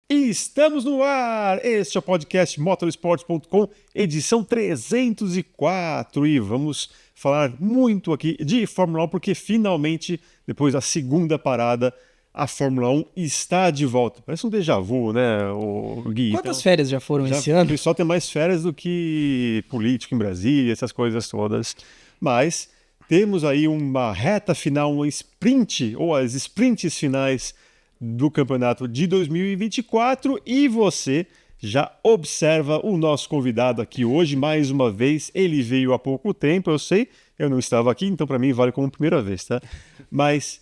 E estamos no ar! Este é o podcast Motorsports.com, edição 304. E vamos falar muito aqui de Fórmula 1, porque finalmente, depois da segunda parada, a Fórmula 1 está de volta. Parece um déjà vu, né, o Gui? Quantas férias já foram esse ano? O pessoal tem mais férias do que político em Brasília, essas coisas todas. Mas temos aí uma reta final, um sprint, ou as sprints finais do campeonato de 2024, e você já observa o nosso convidado aqui hoje, mais uma vez. Ele veio há pouco tempo, eu sei, eu não estava aqui, então para mim vale como primeira vez, tá? Mas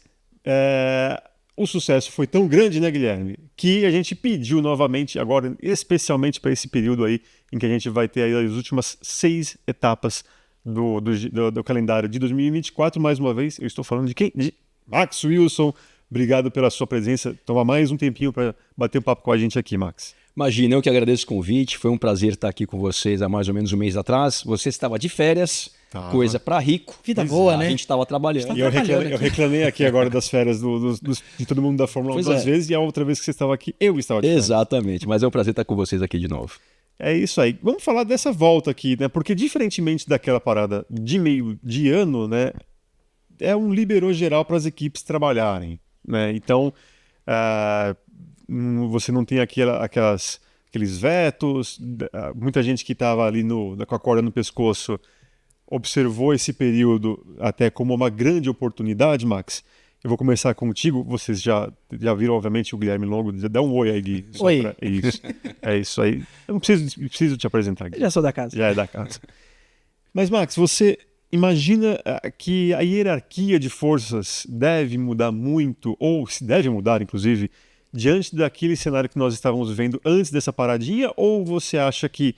o sucesso foi tão grande, né, Guilherme, que a gente pediu novamente, agora especialmente para esse período aí, em que a gente vai ter aí as últimas 6 etapas do calendário de 2024. Mais uma vez, eu estou falando de quem? De Max Wilson. Obrigado pela sua presença. Toma mais um tempinho para bater um papo com a gente aqui, Max. Imagina, eu que agradeço o convite. Foi um prazer estar aqui com vocês há mais ou menos um mês atrás. Você estava de férias, coisa para rico. Vida boa, né? A gente estava trabalhando. E eu reclamei aqui agora das férias de todo mundo da Fórmula 1 duas vezes, e a outra vez que você estava aqui, eu estava de férias. Exatamente, mas é um prazer estar com vocês aqui de novo. É isso aí. Vamos falar dessa volta aqui, né? Porque diferentemente daquela parada de meio de ano, né? É um liberou geral para as equipes trabalharem, né? Então, você não tem aqueles vetos. Muita gente que estava ali com a corda no pescoço observou esse período até como uma grande oportunidade, Max. Eu vou começar contigo. Vocês já viram, obviamente, o Guilherme Longo. Dá um oi aí, Gui. Oi. Isso. É isso aí. Eu não preciso te apresentar, Gui. Já sou da casa. Já é da casa. Mas, Max, você imagina que a hierarquia de forças deve mudar muito, ou se deve mudar, inclusive, diante daquele cenário que nós estávamos vendo antes dessa paradinha? Ou você acha que,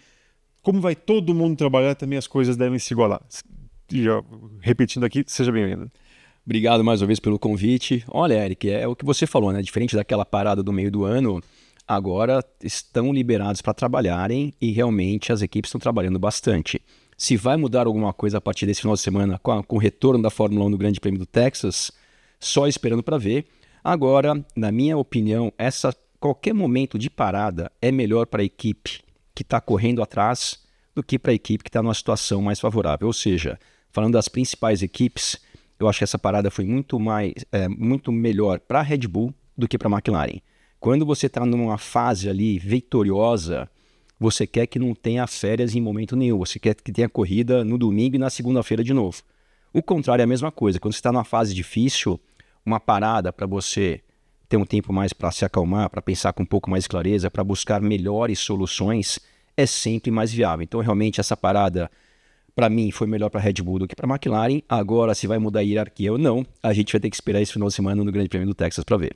como vai todo mundo trabalhar, também as coisas devem se igualar? Já, repetindo aqui, seja bem-vindo. Obrigado mais uma vez pelo convite. Olha, Eric, é o que você falou, né? Diferente daquela parada do meio do ano, agora estão liberados para trabalharem e realmente as equipes estão trabalhando bastante. Se vai mudar alguma coisa a partir desse final de semana com o retorno da Fórmula 1 no Grande Prêmio do Texas, só esperando para ver. Agora, na minha opinião, qualquer momento de parada é melhor para a equipe que está correndo atrás do que para a equipe que está numa situação mais favorável. Ou seja, falando das principais equipes, eu acho que essa parada foi muito melhor para a Red Bull do que para a McLaren. Quando você está numa fase ali vitoriosa, você quer que não tenha férias em momento nenhum. Você quer que tenha corrida no domingo e na segunda-feira de novo. O contrário é a mesma coisa. Quando você está numa fase difícil, uma parada para você ter um tempo mais para se acalmar, para pensar com um pouco mais de clareza, para buscar melhores soluções, é sempre mais viável. Então, realmente, essa parada, para mim, foi melhor para a Red Bull do que para a McLaren. Agora, se vai mudar a hierarquia ou não, a gente vai ter que esperar esse final de semana no Grande Prêmio do Texas para ver.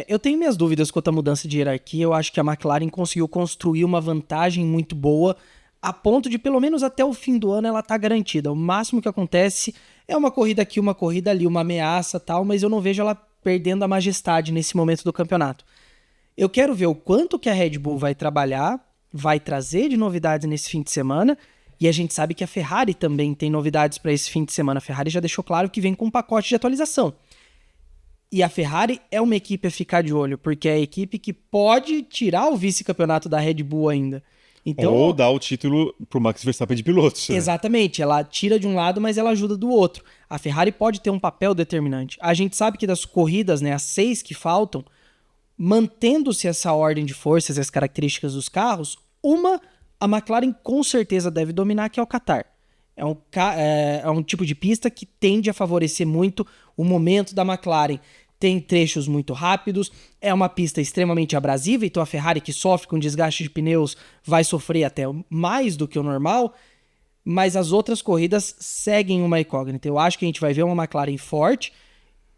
Eu tenho minhas dúvidas quanto à mudança de hierarquia. Eu acho que a McLaren conseguiu construir uma vantagem muito boa, a ponto de, pelo menos até o fim do ano, ela tá garantida. O máximo que acontece é uma corrida aqui, uma corrida ali, uma ameaça e tal, mas eu não vejo ela perdendo a majestade nesse momento do campeonato. Eu quero ver o quanto que a Red Bull vai trabalhar, vai trazer de novidades nesse fim de semana, e a gente sabe que a Ferrari também tem novidades para esse fim de semana. A Ferrari já deixou claro que vem com um pacote de atualização. E a Ferrari é uma equipe a ficar de olho, porque é a equipe que pode tirar o vice-campeonato da Red Bull ainda. Então, ou dar o título pro Max Verstappen de pilotos. Né? Exatamente, ela tira de um lado, mas ela ajuda do outro. A Ferrari pode ter um papel determinante. A gente sabe que das corridas, né, as 6 que faltam, mantendo-se essa ordem de forças e as características dos carros, a McLaren com certeza deve dominar, que é o Qatar. É um tipo de pista que tende a favorecer muito o momento da McLaren. Tem trechos muito rápidos, é uma pista extremamente abrasiva, então a Ferrari, que sofre com desgaste de pneus, vai sofrer até mais do que o normal, mas as outras corridas seguem uma incógnita. Eu acho que a gente vai ver uma McLaren forte,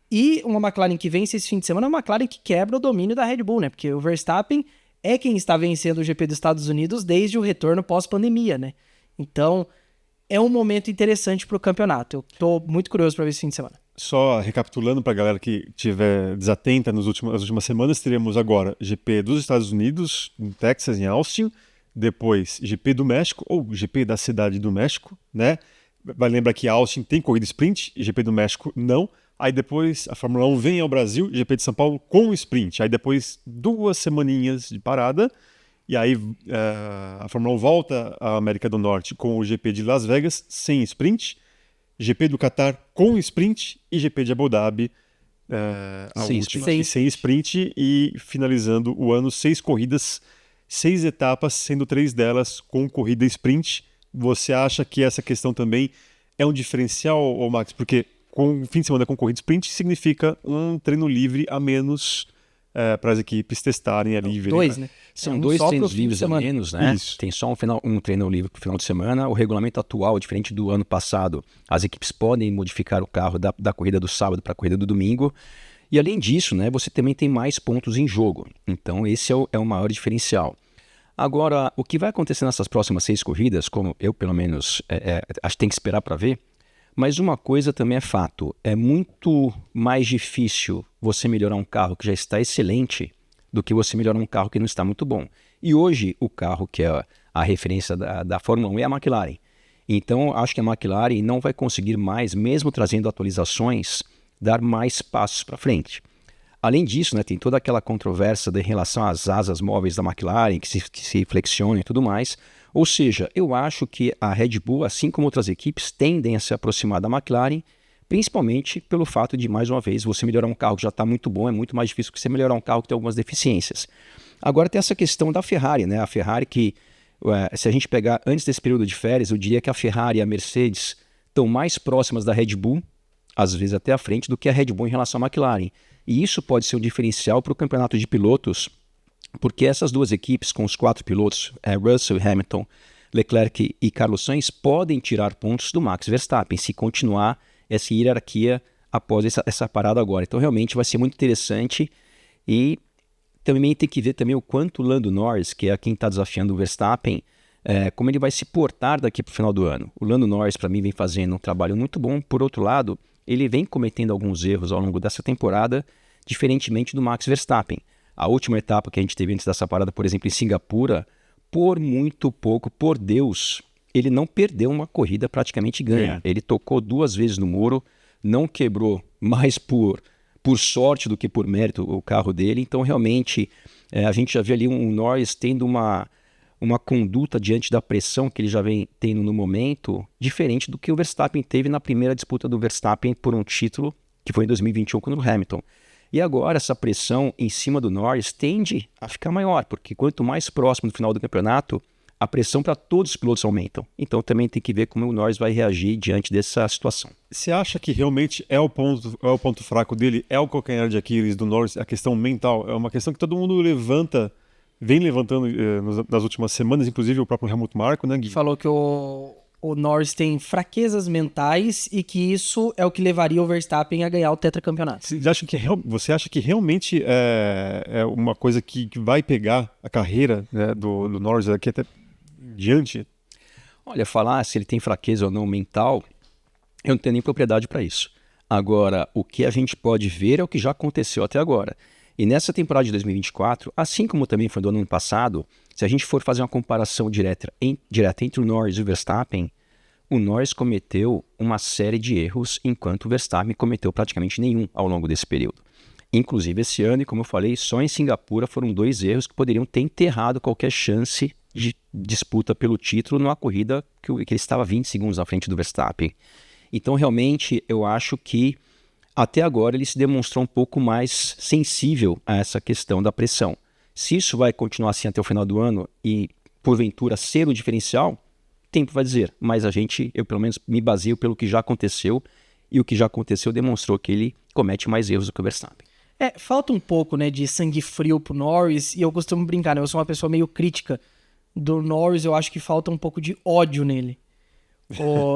e uma McLaren que vence esse fim de semana é uma McLaren que quebra o domínio da Red Bull, né? Porque o Verstappen é quem está vencendo o GP dos Estados Unidos desde o retorno pós-pandemia, né? Então, é um momento interessante para o campeonato. Eu estou muito curioso para ver esse fim de semana. Só recapitulando para a galera que estiver desatenta nas últimas semanas, teremos agora GP dos Estados Unidos, em Texas, em Austin, depois GP do México, ou GP da Cidade do México, né? Vai lembrar que Austin tem corrida sprint, GP do México não, Aí depois a Fórmula 1 vem ao Brasil, GP de São Paulo com sprint. Aí depois 2 semaninhas de parada. E aí a Fórmula 1 volta à América do Norte com o GP de Las Vegas sem sprint, GP do Catar com sprint e GP de Abu Dhabi sem sprint, e finalizando o ano 6 corridas, 6 etapas, sendo 3 delas com corrida sprint. Você acha que essa questão também é um diferencial, Max? Porque com fim de semana com corrida sprint significa um treino livre a menos para as equipes testarem ali. 2, né? São 2 treinos livres a menos, né? Isso. Tem só um treino livre para o final de semana. O regulamento atual, diferente do ano passado, as equipes podem modificar o carro da corrida do sábado para a corrida do domingo. E além disso, né, você também tem mais pontos em jogo. Então esse é o maior diferencial. Agora, o que vai acontecer nessas próximas 6 corridas, como eu pelo menos acho que tem que esperar para ver, mas uma coisa também é fato, é muito mais difícil você melhorar um carro que já está excelente do que você melhorar um carro que não está muito bom. E hoje o carro que é a referência da Fórmula 1 é a McLaren. Então acho que a McLaren não vai conseguir mais, mesmo trazendo atualizações, dar mais passos para frente. Além disso, né, tem toda aquela controvérsia em relação às asas móveis da McLaren, que se flexionam e tudo mais. Ou seja, eu acho que a Red Bull, assim como outras equipes, tendem a se aproximar da McLaren, principalmente pelo fato de, mais uma vez, você melhorar um carro que já está muito bom, é muito mais difícil que você melhorar um carro que tem algumas deficiências. Agora tem essa questão da Ferrari, né? A Ferrari que, se a gente pegar antes desse período de férias, eu diria que a Ferrari e a Mercedes estão mais próximas da Red Bull, às vezes até à frente, do que a Red Bull em relação à McLaren. E isso pode ser um diferencial para o campeonato de pilotos, porque essas 2 equipes, com os 4 pilotos, Russell, Hamilton, Leclerc e Carlos Sainz, podem tirar pontos do Max Verstappen, se continuar essa hierarquia após essa parada agora. Então realmente vai ser muito interessante, e também tem que ver também o quanto o Lando Norris, que é quem está desafiando o Verstappen, como ele vai se portar daqui para o final do ano. O Lando Norris, para mim, vem fazendo um trabalho muito bom. Por outro lado, ele vem cometendo alguns erros ao longo dessa temporada, diferentemente do Max Verstappen. A última etapa que a gente teve antes dessa parada, por exemplo, em Singapura, por muito pouco, por Deus, ele não perdeu uma corrida praticamente ganha. Ele tocou 2 vezes no muro, não quebrou mais por sorte do que por mérito o carro dele. Então, realmente, a gente já vê ali um Norris tendo uma conduta diante da pressão que ele já vem tendo no momento, diferente do que o Verstappen teve na primeira disputa do Verstappen por um título, que foi em 2021 contra o Hamilton. E agora essa pressão em cima do Norris tende a ficar maior, porque quanto mais próximo do final do campeonato, a pressão para todos os pilotos aumentam. Então também tem que ver como o Norris vai reagir diante dessa situação. Você acha que realmente é o ponto fraco dele, é o calcanhar de Aquiles do Norris, a questão mental? É uma questão que todo mundo vem levantando nas últimas semanas, inclusive o próprio Helmut Marko, né, Gui? Falou que o Norris tem fraquezas mentais e que isso é o que levaria o Verstappen a ganhar o tetracampeonato. Você acha que realmente é uma coisa que vai pegar a carreira, né, do Norris aqui até diante? Olha, falar se ele tem fraqueza ou não mental, eu não tenho nem propriedade para isso. Agora, o que a gente pode ver é o que já aconteceu até agora. E nessa temporada de 2024, assim como também foi do ano passado, se a gente for fazer uma comparação direta entre o Norris e o Verstappen, o Norris cometeu uma série de erros, enquanto o Verstappen cometeu praticamente nenhum ao longo desse período. Inclusive esse ano, e como eu falei, só em Singapura foram 2 erros que poderiam ter enterrado qualquer chance de disputa pelo título numa corrida que ele estava 20 segundos à frente do Verstappen. Então realmente eu acho que até agora ele se demonstrou um pouco mais sensível a essa questão da pressão. Se isso vai continuar assim até o final do ano e, porventura, ser o diferencial, tempo vai dizer. Mas eu pelo menos me baseio pelo que já aconteceu, e o que já aconteceu demonstrou que ele comete mais erros do que o Verstappen. Falta um pouco, né, de sangue frio pro Norris, e eu costumo brincar, né, eu sou uma pessoa meio crítica do Norris, eu acho que falta um pouco de ódio nele.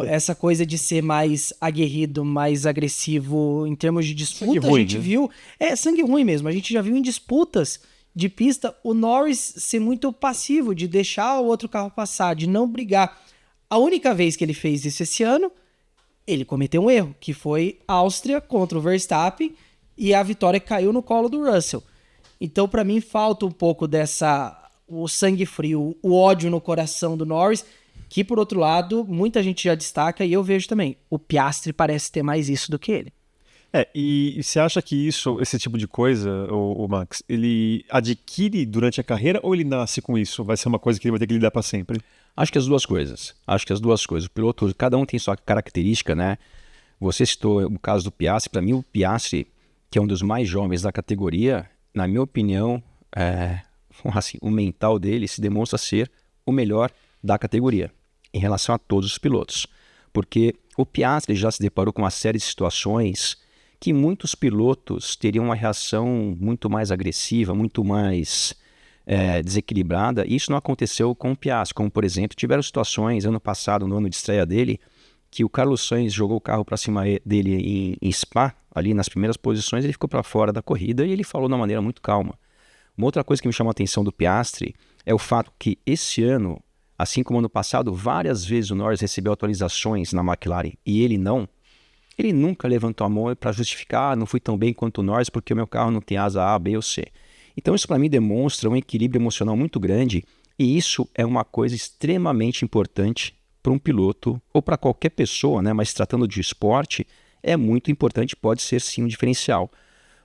Essa coisa de ser mais aguerrido, mais agressivo em termos de disputa, sangue ruim, a gente né? viu... sangue ruim mesmo. A gente já viu em disputas de pista o Norris ser muito passivo, de deixar o outro carro passar, de não brigar. A única vez que ele fez isso esse ano, ele cometeu um erro, que foi Áustria contra o Verstappen, e a vitória caiu no colo do Russell. Então, para mim, falta um pouco o sangue frio, o ódio no coração do Norris, que, por outro lado, muita gente já destaca, e eu vejo também, o Piastri parece ter mais isso do que ele. E você acha que esse tipo de coisa, o Max, ele adquire durante a carreira ou ele nasce com isso? Vai ser uma coisa que ele vai ter que lidar para sempre? Acho que as duas coisas. O piloto, cada um tem sua característica, né? Você citou o caso do Piastri. Para mim, o Piastri, que é um dos mais jovens da categoria, na minha opinião, assim, o mental dele se demonstra ser o melhor da categoria em relação a todos os pilotos. Porque o Piastri já se deparou com uma série de situações que muitos pilotos teriam uma reação muito mais agressiva, muito mais desequilibrada. E isso não aconteceu com o Piastri. Como, por exemplo, tiveram situações ano passado, no ano de estreia dele, que o Carlos Sainz jogou o carro para cima dele em Spa, ali nas primeiras posições, ele ficou para fora da corrida e ele falou de uma maneira muito calma. Uma outra coisa que me chamou a atenção do Piastri é o fato que esse ano, assim como ano passado, várias vezes o Norris recebeu atualizações na McLaren e ele não. Ele nunca levantou a mão para justificar, não fui tão bem quanto o Norris porque o meu carro não tem asa A, B ou C. Então isso para mim demonstra um equilíbrio emocional muito grande e isso é uma coisa extremamente importante para um piloto ou para qualquer pessoa, né? Mas tratando de esporte, é muito importante, pode ser sim um diferencial.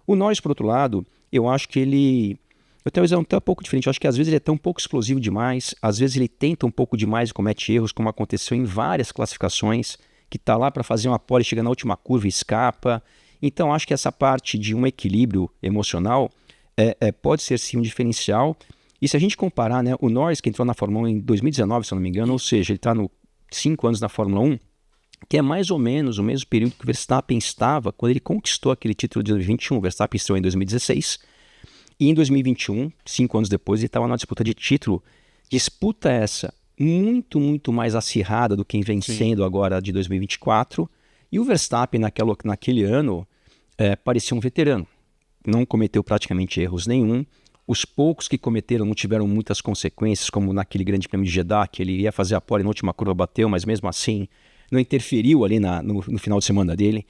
O Norris, por outro lado, eu acho que ele... Eu tenho uma visão até um pouco diferente, eu acho que às vezes ele é tão um pouco explosivo demais, às vezes ele tenta um pouco demais e comete erros, como aconteceu em várias classificações, que está lá para fazer uma pole, chega na última curva e escapa. Então acho que essa parte de um equilíbrio emocional pode ser sim um diferencial. E se a gente comparar, né, o Norris, que entrou na Fórmula 1 em 2019, se eu não me engano, ou seja, ele está 5 anos na Fórmula 1, que é mais ou menos o mesmo período que o Verstappen estava quando ele conquistou aquele título de 2021. O Verstappen estreou em 2016 e em 2021, 5 anos depois, ele estava na disputa de título. Disputa essa muito, muito mais acirrada do que vem sendo agora de 2024. E o Verstappen naquele ano parecia um veterano. Não cometeu praticamente erros nenhum. Os poucos que cometeram não tiveram muitas consequências, como naquele grande prêmio de Jeddah, que ele ia fazer a pole na última curva, bateu, mas mesmo assim não interferiu ali no final de semana dele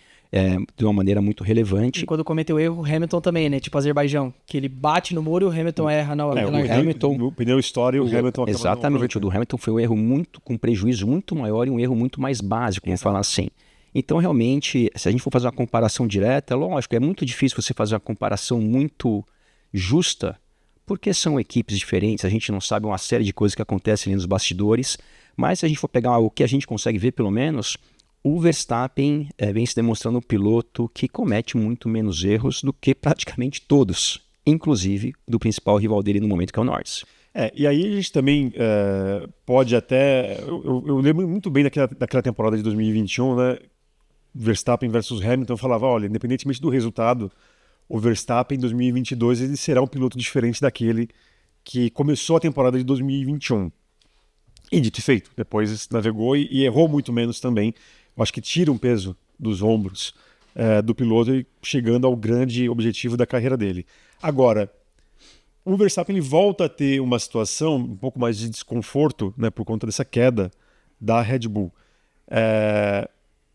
de uma maneira muito relevante. E quando cometeu erro, o Hamilton também, né? Tipo Azerbaijão, que ele bate no muro e o Hamilton erra na hora. O pneu estoura e o Hamilton acaba. Exatamente, o do Hamilton foi um erro com um prejuízo muito maior e um erro muito mais básico, vamos falar assim. Então, realmente, se a gente for fazer uma comparação direta, lógico, é muito difícil você fazer uma comparação muito justa, porque são equipes diferentes, a gente não sabe uma série de coisas que acontecem ali nos bastidores, mas se a gente for pegar o que a gente consegue ver, pelo menos, o Verstappen vem se demonstrando um piloto que comete muito menos erros do que praticamente todos, inclusive do principal rival dele no momento, que é o Norris. E aí a gente também pode até... Eu lembro muito bem daquela temporada de 2021, né? Verstappen versus Hamilton, falava, olha, independentemente do resultado, o Verstappen em 2022 ele será um piloto diferente daquele que começou a temporada de 2021. E dito e feito, depois navegou e errou muito menos também. Eu acho que tira um peso dos ombros do piloto e chegando ao grande objetivo da carreira dele. Agora, o Verstappen ele volta a ter uma situação um pouco mais de desconforto, né, por conta dessa queda da Red Bull.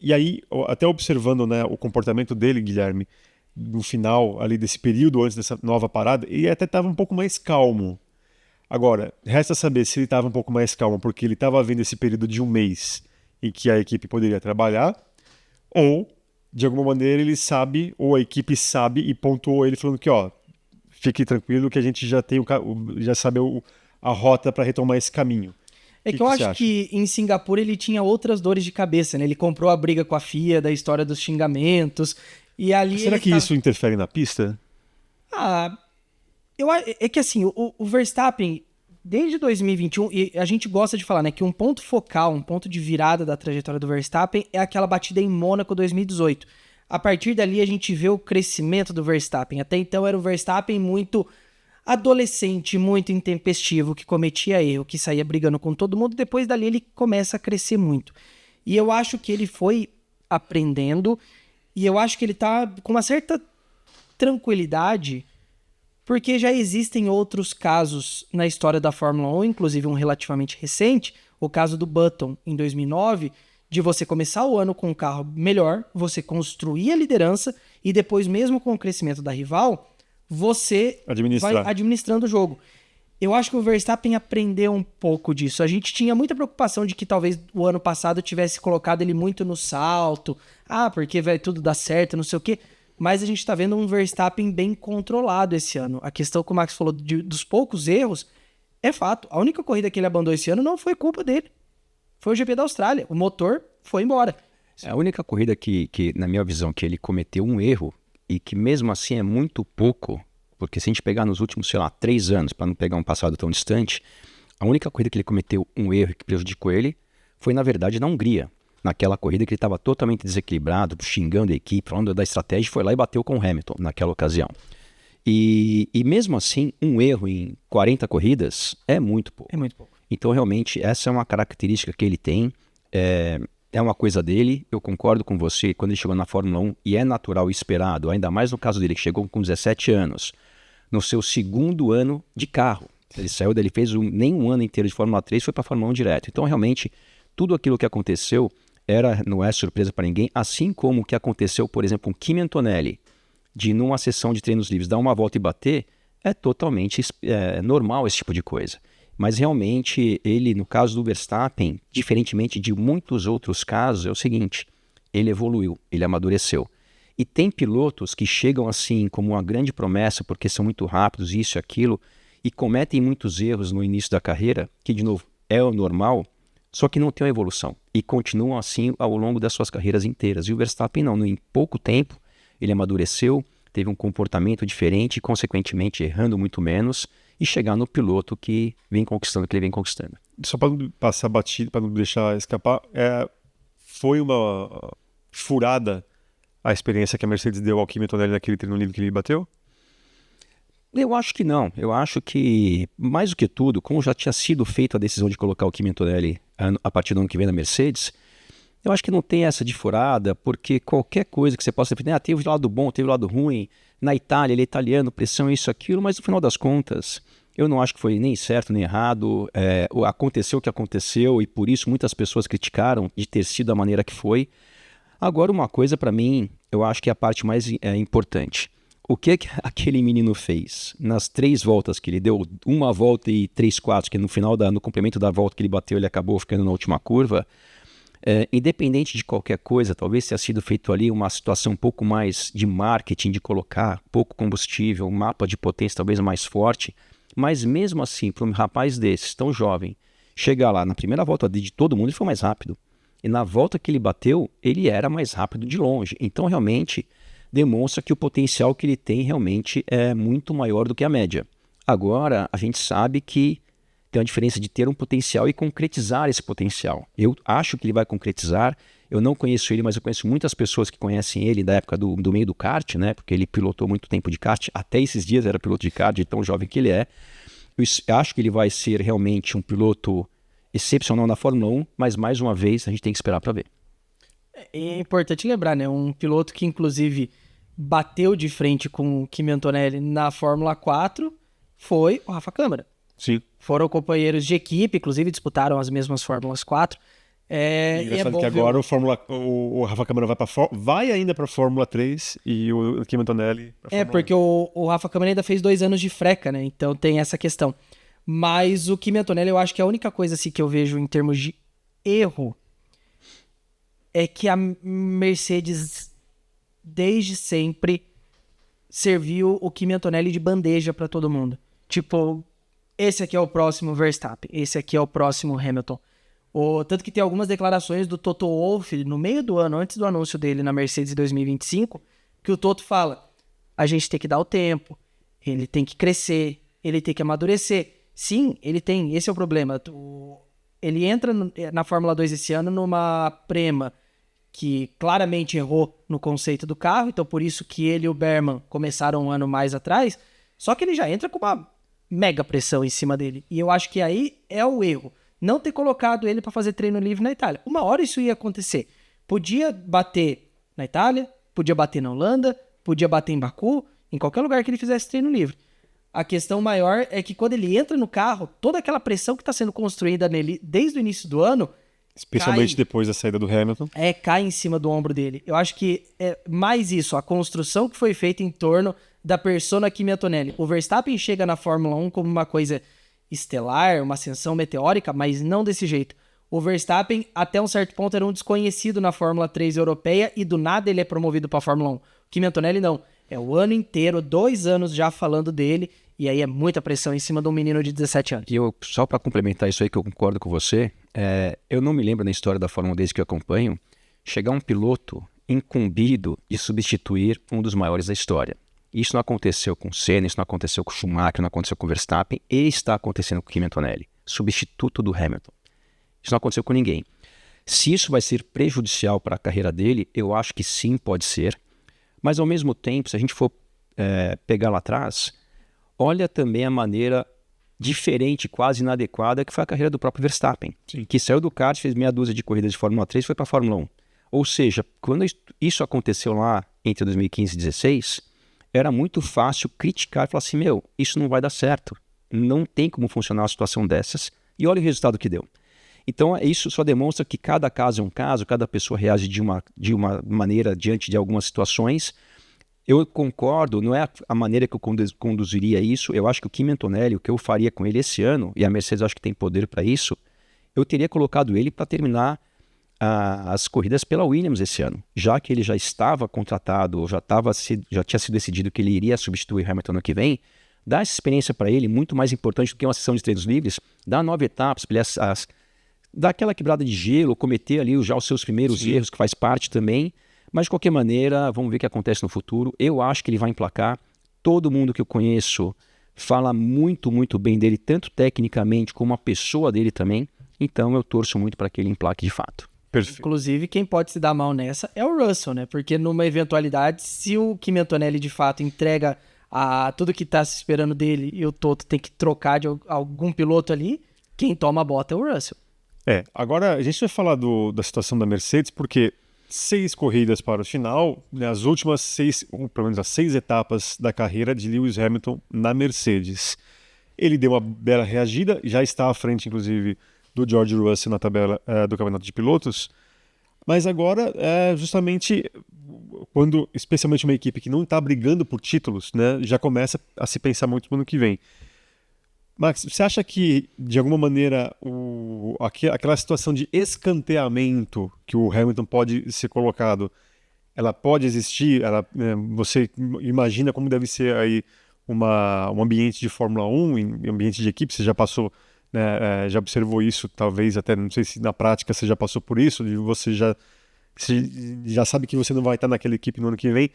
E aí, até observando, né, o comportamento dele, Guilherme, no final ali desse período, antes dessa nova parada, ele até estava um pouco mais calmo. Agora, resta saber se ele estava um pouco mais calmo porque ele estava vendo esse período de um mês em que a equipe poderia trabalhar, ou, de alguma maneira, ele sabe, ou a equipe sabe e pontuou ele falando que, ó, fique tranquilo que a gente já tem já sabe a rota para retomar esse caminho. É que eu acho que em Singapura ele tinha outras dores de cabeça, né? Ele comprou a briga com a FIA, da história dos xingamentos, e ali... Será que isso interfere na pista? É que assim, o Verstappen, desde 2021, e a gente gosta de falar, né, que um ponto focal, um ponto de virada da trajetória do Verstappen é aquela batida em Mônaco 2018. A partir dali a gente vê o crescimento do Verstappen. Até então era o Verstappen muito adolescente, muito intempestivo, que cometia erro, que saía brigando com todo mundo. Depois dali ele começa a crescer muito. E eu acho que ele foi aprendendo, e eu acho que ele tá com uma certa tranquilidade, porque já existem outros casos na história da Fórmula 1, inclusive um relativamente recente, o caso do Button, em 2009, de você começar o ano com um carro melhor, você construir a liderança e depois, mesmo com o crescimento da rival, você vai administrando o jogo. Eu acho que o Verstappen aprendeu um pouco disso. A gente tinha muita preocupação de que talvez o ano passado tivesse colocado ele muito no salto. Porque vai tudo dar certo, não sei o quê. Mas a gente tá vendo um Verstappen bem controlado esse ano. A questão que o Max falou dos poucos erros é fato. A única corrida que ele abandonou esse ano não foi culpa dele. Foi o GP da Austrália. O motor foi embora. A única corrida que, na minha visão, que ele cometeu um erro e que mesmo assim é muito pouco, porque se a gente pegar nos últimos, 3 anos, para não pegar um passado tão distante, a única corrida que ele cometeu um erro que prejudicou ele foi, na verdade, na Hungria. Naquela corrida que ele estava totalmente desequilibrado, xingando a equipe, falando da estratégia, foi lá e bateu com o Hamilton naquela ocasião. E mesmo assim, um erro em 40 corridas é muito pouco. É muito pouco. Então, realmente, essa é uma característica que ele tem, é uma coisa dele. Eu concordo com você, quando ele chegou na Fórmula 1, e é natural e esperado, ainda mais no caso dele, que chegou com 17 anos, no seu segundo ano de carro. Ele saiu dele, fez nem um ano inteiro de Fórmula 3, foi para a Fórmula 1 direto. Então, realmente, tudo aquilo que aconteceu não é surpresa para ninguém, assim como o que aconteceu, por exemplo, com Kimi Antonelli, de numa sessão de treinos livres dar uma volta e bater, é totalmente normal esse tipo de coisa. Mas realmente ele, no caso do Verstappen, diferentemente de muitos outros casos, é o seguinte, ele evoluiu, ele amadureceu. E tem pilotos que chegam assim como uma grande promessa porque são muito rápidos, isso e aquilo, e cometem muitos erros no início da carreira, que de novo é o normal, só que não tem uma evolução. E continuam assim ao longo das suas carreiras inteiras. E o Verstappen não, em pouco tempo ele amadureceu, teve um comportamento diferente e consequentemente errando muito menos e chegar no piloto que vem conquistando o que ele vem conquistando. Só para não passar batido, para não deixar escapar, foi uma furada a experiência que a Mercedes deu ao Kimi Antonelli naquele treino livre que ele bateu? Eu acho que não. Eu acho que, mais do que tudo, como já tinha sido feita a decisão de colocar o Kimi Antonelli a partir do ano que vem na Mercedes, eu acho que não tem essa de furada, porque qualquer coisa que você possa definir, teve o lado bom, teve o lado ruim, na Itália, ele é italiano, pressão, isso, aquilo, mas no final das contas, eu não acho que foi nem certo nem errado, aconteceu o que aconteceu e por isso muitas pessoas criticaram de ter sido da maneira que foi. Agora, uma coisa para mim, eu acho que é a parte mais importante. O que aquele menino fez nas 3 voltas que ele deu, uma volta e 3/4, que no final, no complemento da volta que ele bateu, ele acabou ficando na última curva, independente de qualquer coisa, talvez tenha sido feito ali uma situação um pouco mais de marketing, de colocar pouco combustível, um mapa de potência talvez mais forte, mas mesmo assim, para um rapaz desses, tão jovem, chegar lá na primeira volta de todo mundo, ele foi mais rápido. E na volta que ele bateu, ele era mais rápido de longe. Então, realmente, demonstra que o potencial que ele tem realmente é muito maior do que a média. Agora, a gente sabe que tem uma diferença de ter um potencial e concretizar esse potencial. Eu acho que ele vai concretizar. Eu não conheço ele, mas eu conheço muitas pessoas que conhecem ele da época do meio do kart, né? Porque ele pilotou muito tempo de kart. Até esses dias era piloto de kart, de tão jovem que ele é. Eu acho que ele vai ser realmente um piloto excepcional na Fórmula 1, mas mais uma vez a gente tem que esperar para ver. É importante lembrar, né? Um piloto que inclusive bateu de frente com o Kimi Antonelli na Fórmula 4 foi o Rafa Câmara. Sim. Foram companheiros de equipe, inclusive disputaram as mesmas Fórmulas 4. Engraçado que agora o Rafa Câmara vai ainda para a Fórmula 3 e o Kimi Antonelli para a Fórmula 1. Porque o Rafa Câmara ainda fez 2 anos de freca, né? Então tem essa questão. Mas o Kimi Antonelli, eu acho que a única coisa assim, que eu vejo em termos de erro é que a Mercedes, desde sempre, serviu o Kimi Antonelli de bandeja para todo mundo. Tipo, esse aqui é o próximo Verstappen, esse aqui é o próximo Hamilton. Tanto que tem algumas declarações do Toto Wolff no meio do ano, antes do anúncio dele na Mercedes 2025, que o Toto fala, a gente tem que dar o tempo, ele tem que crescer, ele tem que amadurecer. Sim, ele tem, esse é o problema. Ele entra na Fórmula 2 esse ano numa Prema que claramente errou no conceito do carro, então por isso que ele e o Berman começaram um ano mais atrás, só que ele já entra com uma mega pressão em cima dele. E eu acho que aí é o erro. Não ter colocado ele para fazer treino livre na Itália. Uma hora isso ia acontecer. Podia bater na Itália, podia bater na Holanda, podia bater em Baku, em qualquer lugar que ele fizesse treino livre. A questão maior é que quando ele entra no carro, toda aquela pressão que está sendo construída nele desde o início do ano, especialmente depois da saída do Hamilton, cai em cima do ombro dele. Eu acho que é mais isso, a construção que foi feita em torno da persona Kimi Antonelli. O Verstappen chega na Fórmula 1 como uma coisa estelar, uma ascensão meteórica, mas não desse jeito. O Verstappen, até um certo ponto, era um desconhecido na Fórmula 3 europeia e do nada ele é promovido para a Fórmula 1. O Kimi Antonelli não. É o ano inteiro, 2 anos já falando dele, e aí é muita pressão em cima de um menino de 17 anos. E eu, só para complementar isso aí que eu concordo com você, eu não me lembro na história da Fórmula 1 desde que eu acompanho, chegar um piloto incumbido de substituir um dos maiores da história. Isso não aconteceu com o Senna, isso não aconteceu com o Schumacher, não aconteceu com o Verstappen, e está acontecendo com o Kimi Antonelli, substituto do Hamilton. Isso não aconteceu com ninguém. Se isso vai ser prejudicial para a carreira dele, eu acho que sim, pode ser. Mas ao mesmo tempo, se a gente for pegar lá atrás, olha também a maneira diferente, quase inadequada, que foi a carreira do próprio Verstappen, que saiu do kart, fez meia dúzia de corridas de Fórmula 3 e foi para a Fórmula 1. Ou seja, quando isso aconteceu lá entre 2015 e 2016, era muito fácil criticar e falar assim, isso não vai dar certo, não tem como funcionar uma situação dessas, e olha o resultado que deu. Então, isso só demonstra que cada caso é um caso, cada pessoa reage de uma maneira diante de algumas situações. Eu concordo, não é a maneira que eu conduziria isso. Eu acho que o Kimi Antonelli, o que eu faria com ele esse ano, e a Mercedes acho que tem poder para isso, eu teria colocado ele para terminar as corridas pela Williams esse ano, já que ele já estava contratado, já tinha sido decidido que ele iria substituir Hamilton no ano que vem. Dá essa experiência para ele, muito mais importante do que uma sessão de treinos livres, dá 9 etapas, para ele dar aquela quebrada de gelo, cometer ali já os seus primeiros erros, que faz parte também, mas de qualquer maneira, vamos ver o que acontece no futuro. Eu acho que ele vai emplacar. Todo mundo que eu conheço fala muito, muito bem dele, tanto tecnicamente como a pessoa dele também, então eu torço muito para que ele emplaque de fato. Perfeito. Inclusive, quem pode se dar mal nessa é o Russell, né? Porque numa eventualidade, se o Kimi Antonelli de fato entrega tudo que tá se esperando dele e o Toto tem que trocar de algum piloto ali, quem toma a bota é o Russell. Agora a gente vai falar da situação da Mercedes, porque 6 corridas para o final, né, as últimas 6, ou pelo menos as 6 etapas da carreira de Lewis Hamilton na Mercedes. Ele deu uma bela reagida, já está à frente, inclusive, do George Russell na tabela do Campeonato de Pilotos, mas agora justamente quando, especialmente uma equipe que não está brigando por títulos, né, já começa a se pensar muito no ano que vem. Max, você acha que, de alguma maneira, aquela situação de escanteamento que o Hamilton pode ser colocado, ela pode existir? Você imagina como deve ser aí um ambiente de Fórmula 1, em ambiente de equipe? Você já passou, né, já observou isso, talvez até, não sei se na prática você já passou por isso, e você já sabe que você não vai estar naquela equipe no ano que vem.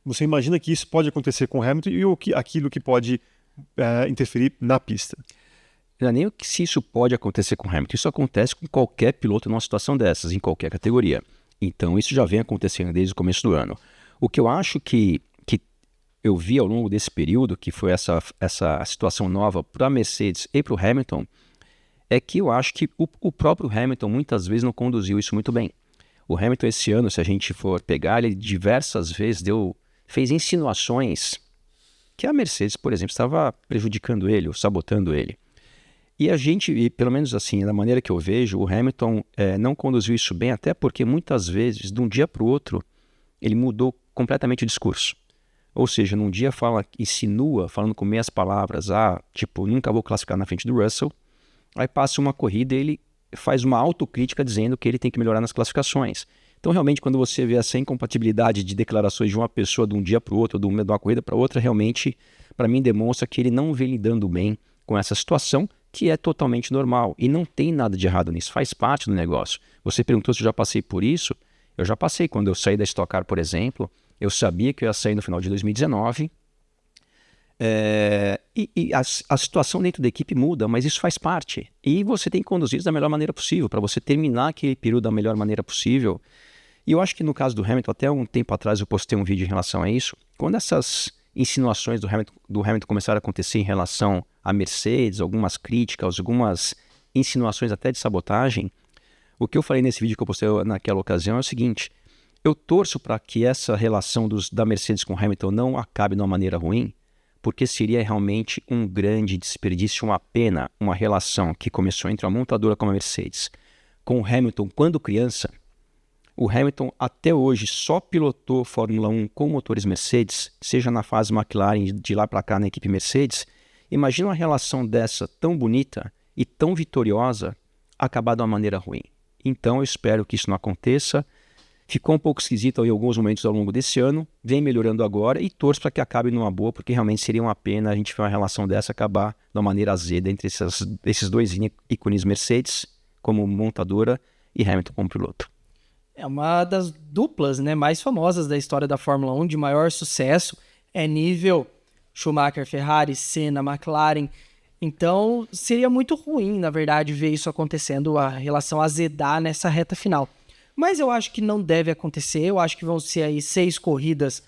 Você imagina que isso pode acontecer com o Hamilton e aquilo que pode interferir na pista? Não é nem se isso pode acontecer com o Hamilton, isso acontece com qualquer piloto numa situação dessas, em qualquer categoria. Então isso já vem acontecendo desde o começo do ano. O que eu acho que eu vi ao longo desse período, que foi essa situação nova para a Mercedes e para o Hamilton, é que eu acho que o próprio Hamilton muitas vezes não conduziu isso muito bem. O Hamilton esse ano, se a gente for pegar, ele diversas vezes fez insinuações que a Mercedes, por exemplo, estava prejudicando ele, ou sabotando ele. E pelo menos assim, da maneira que eu vejo, o Hamilton não conduziu isso bem, até porque muitas vezes, de um dia para o outro, ele mudou completamente o discurso. Ou seja, num dia insinua, falando com meias palavras, nunca vou classificar na frente do Russell, aí passa uma corrida e ele faz uma autocrítica dizendo que ele tem que melhorar nas classificações. Então, realmente, quando você vê essa incompatibilidade de declarações de uma pessoa de um dia para o outro, de uma corrida para outra, realmente, para mim, demonstra que ele não vem lidando bem com essa situação, que é totalmente normal. E não tem nada de errado nisso, faz parte do negócio. Você perguntou se eu já passei por isso. Eu já passei. Quando eu saí da Stock Car, por exemplo, eu sabia que eu ia sair no final de 2019. A situação dentro da equipe muda, mas isso faz parte. E você tem que conduzir isso da melhor maneira possível, para você terminar aquele período da melhor maneira possível. E eu acho que no caso do Hamilton, até um tempo atrás eu postei um vídeo em relação a isso, quando essas insinuações do Hamilton começaram a acontecer em relação à Mercedes, algumas críticas, algumas insinuações até de sabotagem, o que eu falei nesse vídeo que eu postei naquela ocasião é o seguinte: eu torço para que essa relação da Mercedes com o Hamilton não acabe de uma maneira ruim, porque seria realmente um grande desperdício, uma pena, uma relação que começou entre a montadora com a Mercedes, com o Hamilton quando criança. O Hamilton até hoje só pilotou Fórmula 1 com motores Mercedes, seja na fase McLaren de lá para cá na equipe Mercedes, Imagina uma relação dessa tão bonita e tão vitoriosa acabar de uma maneira ruim. Então eu espero que isso não aconteça. Ficou um pouco esquisito em alguns momentos ao longo desse ano, vem melhorando agora e torço para que acabe numa boa, porque realmente seria uma pena a gente ver uma relação dessa acabar de uma maneira azeda entre esses dois ícones Mercedes como montadora e Hamilton como piloto. É uma das duplas, né, mais famosas da história da Fórmula 1, de maior sucesso, é nível Schumacher, Ferrari, Senna, McLaren. Então seria muito ruim, na verdade, ver isso acontecendo, a relação azedar nessa reta final. Mas eu acho que não deve acontecer, eu acho que vão ser aí 6 corridas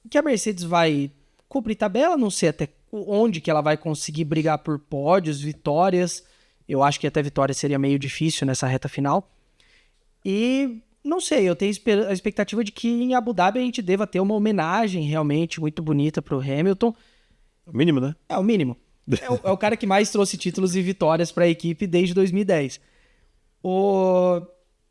que a Mercedes vai cumprir tabela, não sei até onde que ela vai conseguir brigar por pódios, vitórias. Eu acho que até vitória seria meio difícil nessa reta final. E não sei, eu tenho a expectativa de que em Abu Dhabi a gente deva ter uma homenagem realmente muito bonita para o Hamilton. O mínimo, né? É o mínimo. É o cara que mais trouxe títulos e vitórias para a equipe desde 2010.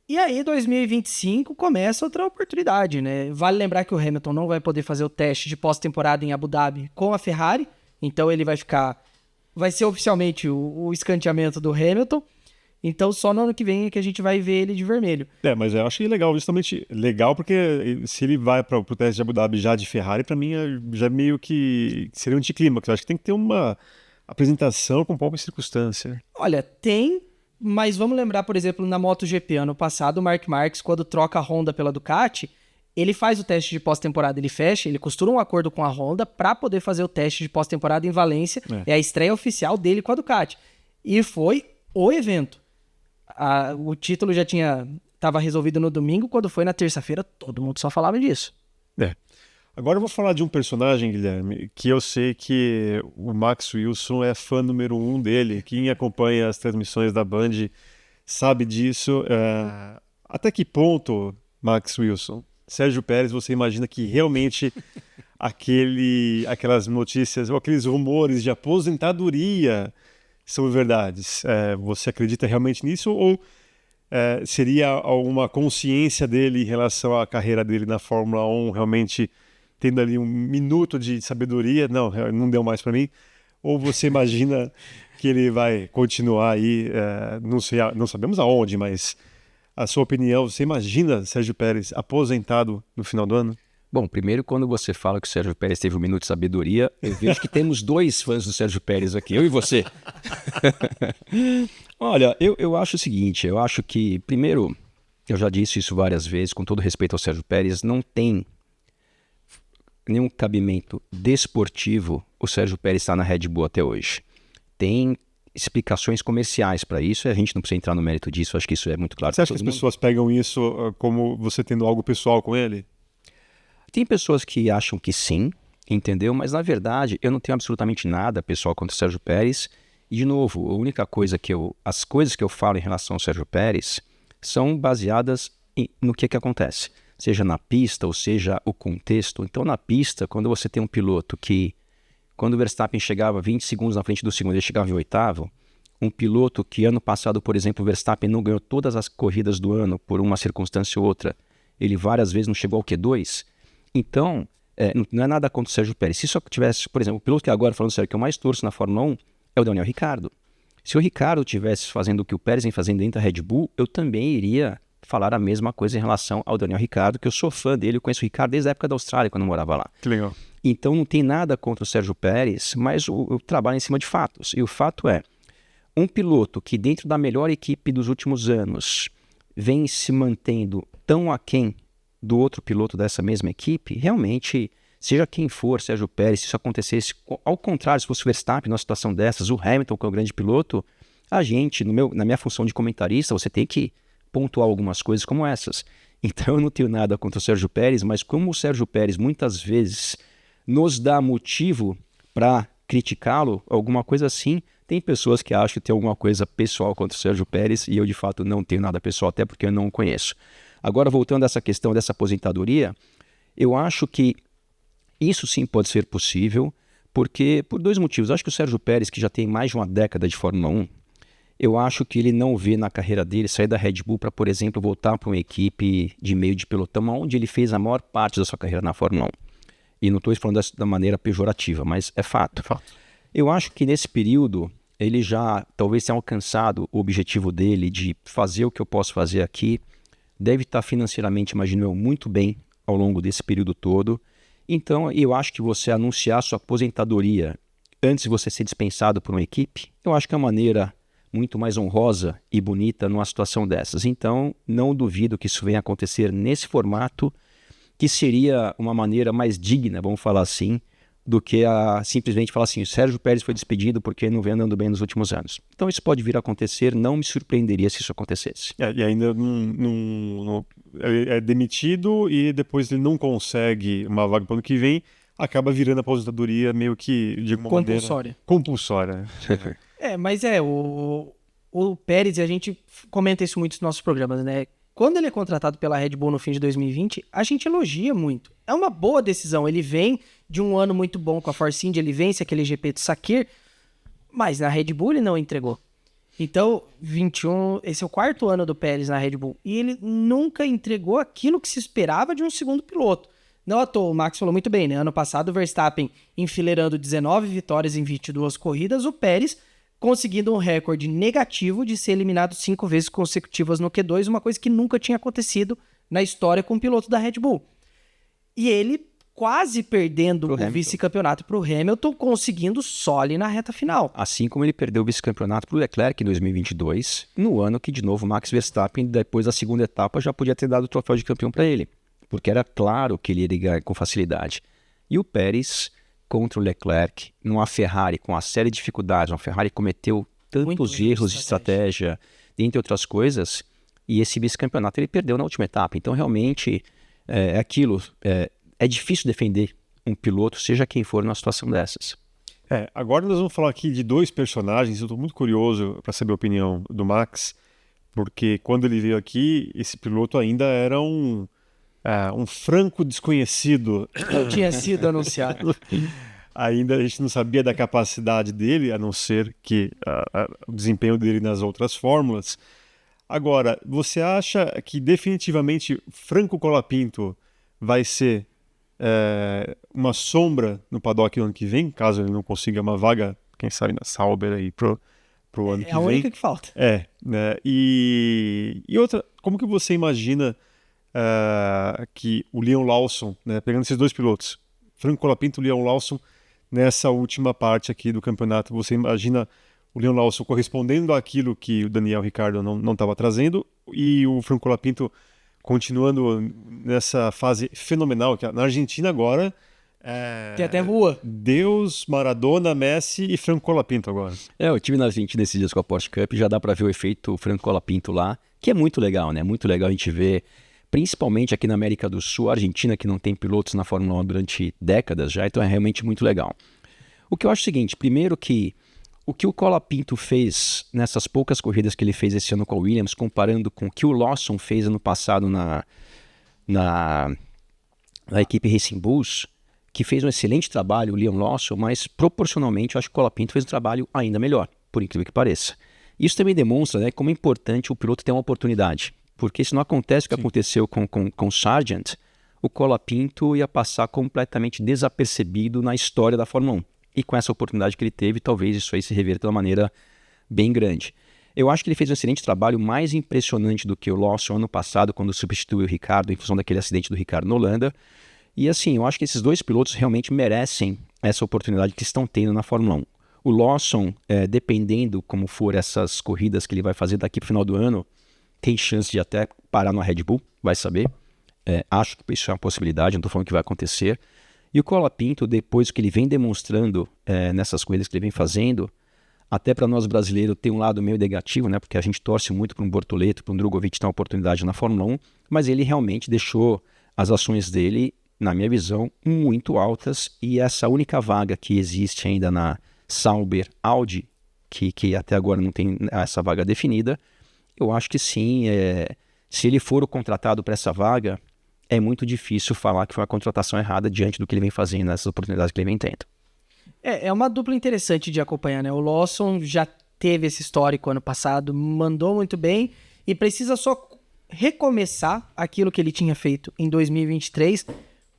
E aí, 2025 começa outra oportunidade, né? Vale lembrar que o Hamilton não vai poder fazer o teste de pós-temporada em Abu Dhabi com a Ferrari, então ele vai ser oficialmente o escanteamento do Hamilton, então só no ano que vem é que a gente vai ver ele de vermelho. Mas eu acho legal, justamente legal, porque se ele vai para o teste de Abu Dhabi já de Ferrari, para mim já meio que seria um anticlímax. Eu acho que tem que ter uma apresentação com pompa e circunstância. Olha, tem. Mas vamos lembrar, por exemplo, na MotoGP ano passado, o Marc Marquez, quando troca a Honda pela Ducati, ele faz o teste de pós-temporada, ele fecha, ele costura um acordo com a Honda para poder fazer o teste de pós-temporada em Valência. É a estreia oficial dele com a Ducati. E foi o evento. O título já estava resolvido no domingo, quando foi na terça-feira, todo mundo só falava disso. Agora eu vou falar de um personagem, Guilherme, que eu sei que o Max Wilson é fã número 1 dele. Quem acompanha as transmissões da Band sabe disso. Até que ponto, Max Wilson, Sérgio Pérez, você imagina que realmente aquelas notícias ou aqueles rumores de aposentadoria são verdades? Você acredita realmente nisso ou seria alguma consciência dele em relação à carreira dele na Fórmula 1 realmente tendo ali um minuto de sabedoria, não deu mais para mim, ou você imagina que ele vai continuar aí, não sabemos aonde, mas a sua opinião, você imagina Sérgio Pérez aposentado no final do ano? Bom, primeiro, quando você fala que o Sérgio Pérez teve um minuto de sabedoria, eu vejo que temos 2 fãs do Sérgio Pérez aqui, eu e você. Olha, eu acho o seguinte, eu acho que, primeiro, eu já disse isso várias vezes, com todo respeito ao Sérgio Pérez, não tem nenhum cabimento desportivo o Sérgio Pérez está na Red Bull até hoje. Tem explicações comerciais para isso e a gente não precisa entrar no mérito disso, acho que isso é muito claro. Você acha que as pessoas pegam isso como você tendo algo pessoal com ele? Tem pessoas que acham que sim, entendeu? Mas na verdade eu não tenho absolutamente nada pessoal contra o Sérgio Pérez. E de novo, a única coisa as coisas que eu falo em relação ao Sérgio Pérez são baseadas no que acontece. Seja na pista ou seja o contexto. Então na pista, quando você tem um piloto que, quando o Verstappen chegava 20 segundos na frente do segundo, ele chegava em 8º, um piloto que ano passado, por exemplo, o Verstappen não ganhou todas as corridas do ano por uma circunstância ou outra, ele várias vezes não chegou ao Q2, então não é nada contra o Sérgio Pérez. Se só tivesse, por exemplo, o piloto que agora, falando sério, que eu mais torço na Fórmula 1 é o Daniel Ricciardo. Se o Ricciardo tivesse fazendo o que o Pérez vem fazendo dentro da Red Bull, eu também iria falar a mesma coisa em relação ao Daniel Ricciardo, que eu sou fã dele, eu conheço o Ricciardo desde a época da Austrália, quando eu morava lá. Que legal. Então não tem nada contra o Sérgio Pérez, mas eu trabalho em cima de fatos. E o fato é, um piloto que dentro da melhor equipe dos últimos anos vem se mantendo tão aquém do outro piloto dessa mesma equipe, realmente, seja quem for, Sérgio Pérez, se isso acontecesse, ao contrário, se fosse o Verstappen numa situação dessas, o Hamilton, que é o grande piloto, a gente, na minha função de comentarista, você tem que pontuar algumas coisas como essas. Então eu não tenho nada contra o Sérgio Pérez, mas como o Sérgio Pérez muitas vezes nos dá motivo para criticá-lo, alguma coisa assim, tem pessoas que acham que tem alguma coisa pessoal contra o Sérgio Pérez e eu de fato não tenho nada pessoal, até porque eu não o conheço. Agora voltando a essa questão dessa aposentadoria, eu acho que isso sim pode ser possível, porque por 2 motivos. Eu acho que o Sérgio Pérez, que já tem mais de uma década de Fórmula 1, eu acho que ele não vê na carreira dele sair da Red Bull para, por exemplo, voltar para uma equipe de meio de pelotão, onde ele fez a maior parte da sua carreira na Fórmula 1. E não estou falando da maneira pejorativa, mas é fato. Eu acho que nesse período ele já talvez tenha alcançado o objetivo dele de fazer o que eu posso fazer aqui. Deve estar financeiramente, imagino eu, muito bem ao longo desse período todo. Então, eu acho que você anunciar sua aposentadoria antes de você ser dispensado por uma equipe, eu acho que é uma maneira muito mais honrosa e bonita numa situação dessas. Então, não duvido que isso venha a acontecer nesse formato, que seria uma maneira mais digna, vamos falar assim, do que simplesmente falar assim, o Sérgio Pérez foi despedido porque não vem andando bem nos últimos anos. Então isso pode vir a acontecer, não me surpreenderia se isso acontecesse. E ainda é demitido e depois ele não consegue uma vaga para o ano que vem, acaba virando a aposentadoria meio que de alguma maneira... Compulsória. Mas o Pérez, e a gente comenta isso muito nos nossos programas, né? Quando ele é contratado pela Red Bull no fim de 2020, a gente elogia muito. É uma boa decisão. Ele vem de um ano muito bom com a Force India, ele vence aquele GP do Sakir, mas na Red Bull ele não entregou. Então, 21, esse é o 4º ano do Pérez na Red Bull, e ele nunca entregou aquilo que se esperava de um segundo piloto. Não à toa, o Max falou muito bem, né? Ano passado o Verstappen enfileirando 19 vitórias em 22 corridas, o Pérez conseguindo um recorde negativo de ser eliminado 5 vezes consecutivas no Q2, uma coisa que nunca tinha acontecido na história com o piloto da Red Bull. E ele quase perdendo o vice-campeonato para o Hamilton, conseguindo só ali na reta final. Assim como ele perdeu o vice-campeonato para o Leclerc em 2022, no ano que, de novo, Max Verstappen, depois da segunda etapa, já podia ter dado o troféu de campeão para ele, porque era claro que ele ia ganhar com facilidade. E o Pérez contra o Leclerc, numa Ferrari com uma série de dificuldades, uma Ferrari cometeu tantos erros de estratégia, entre outras coisas, e esse vice-campeonato ele perdeu na última etapa. Então, realmente, é aquilo, é difícil defender um piloto, seja quem for, numa situação dessas. Agora nós vamos falar aqui de 2 personagens, eu estou muito curioso para saber a opinião do Max, porque quando ele veio aqui, esse piloto ainda era um franco desconhecido. Tinha sido anunciado. Ainda a gente não sabia da capacidade dele, a não ser que o desempenho dele nas outras fórmulas. Agora, você acha que definitivamente Franco Colapinto vai ser uma sombra no paddock no ano que vem, caso ele não consiga uma vaga, quem sabe na Sauber aí pro ano que vem? É a única que falta. Né? E outra, como que você imagina que o Liam Lawson, né, pegando esses 2 pilotos, Franco Colapinto e Liam Lawson, nessa última parte aqui do campeonato, você imagina o Liam Lawson correspondendo àquilo que o Daniel Ricciardo não estava trazendo e o Franco Colapinto continuando nessa fase fenomenal, que na Argentina agora tem até rua. Deus, Maradona, Messi e Franco Colapinto agora. Eu estive na Argentina esses dias com a Porsche Cup, já dá para ver o efeito Franco Colapinto lá, que é muito legal, né? Muito legal a gente ver, principalmente aqui na América do Sul, a Argentina que não tem pilotos na Fórmula 1 durante décadas já, então é realmente muito legal. O que eu acho é o seguinte, primeiro que o que o Colapinto fez nessas poucas corridas que ele fez esse ano com a Williams, comparando com o que o Lawson fez ano passado na equipe Racing Bulls, que fez um excelente trabalho, o Liam Lawson, mas proporcionalmente eu acho que o Colapinto fez um trabalho ainda melhor, por incrível que pareça. Isso também demonstra, né, como é importante o piloto ter uma oportunidade, porque se não acontece o que aconteceu com o Sargent, o Colapinto ia passar completamente desapercebido na história da Fórmula 1. E com essa oportunidade que ele teve, talvez isso aí se reverta de uma maneira bem grande. Eu acho que ele fez um excelente trabalho, mais impressionante do que o Lawson ano passado, quando substituiu o Ricciardo em função daquele acidente do Ricciardo na Holanda. E assim, eu acho que esses 2 pilotos realmente merecem essa oportunidade que estão tendo na Fórmula 1. O Lawson, dependendo como for essas corridas que ele vai fazer daqui para o final do ano, tem chance de até parar na Red Bull, vai saber. Acho que isso é uma possibilidade, não estou falando que vai acontecer. E o Colapinto, depois que ele vem demonstrando nessas corridas que ele vem fazendo, até para nós brasileiros tem um lado meio negativo, né? Porque a gente torce muito para um Bortoleto, para um Drogovic ter uma oportunidade na Fórmula 1, mas ele realmente deixou as ações dele, na minha visão, muito altas, e essa única vaga que existe ainda na Sauber Audi, que até agora não tem essa vaga definida, eu acho que sim, se ele for o contratado para essa vaga, é muito difícil falar que foi uma contratação errada diante do que ele vem fazendo, nessas oportunidades que ele vem tendo. É uma dupla interessante de acompanhar, né? O Lawson já teve esse histórico ano passado, mandou muito bem e precisa só recomeçar aquilo que ele tinha feito em 2023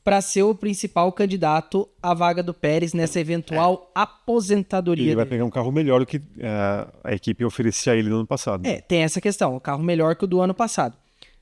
para ser o principal candidato à vaga do Pérez nessa eventual aposentadoria Ele vai dele. pegar um carro melhor do que a equipe oferecia a ele no ano passado. Tem essa questão, o carro melhor que o do ano passado.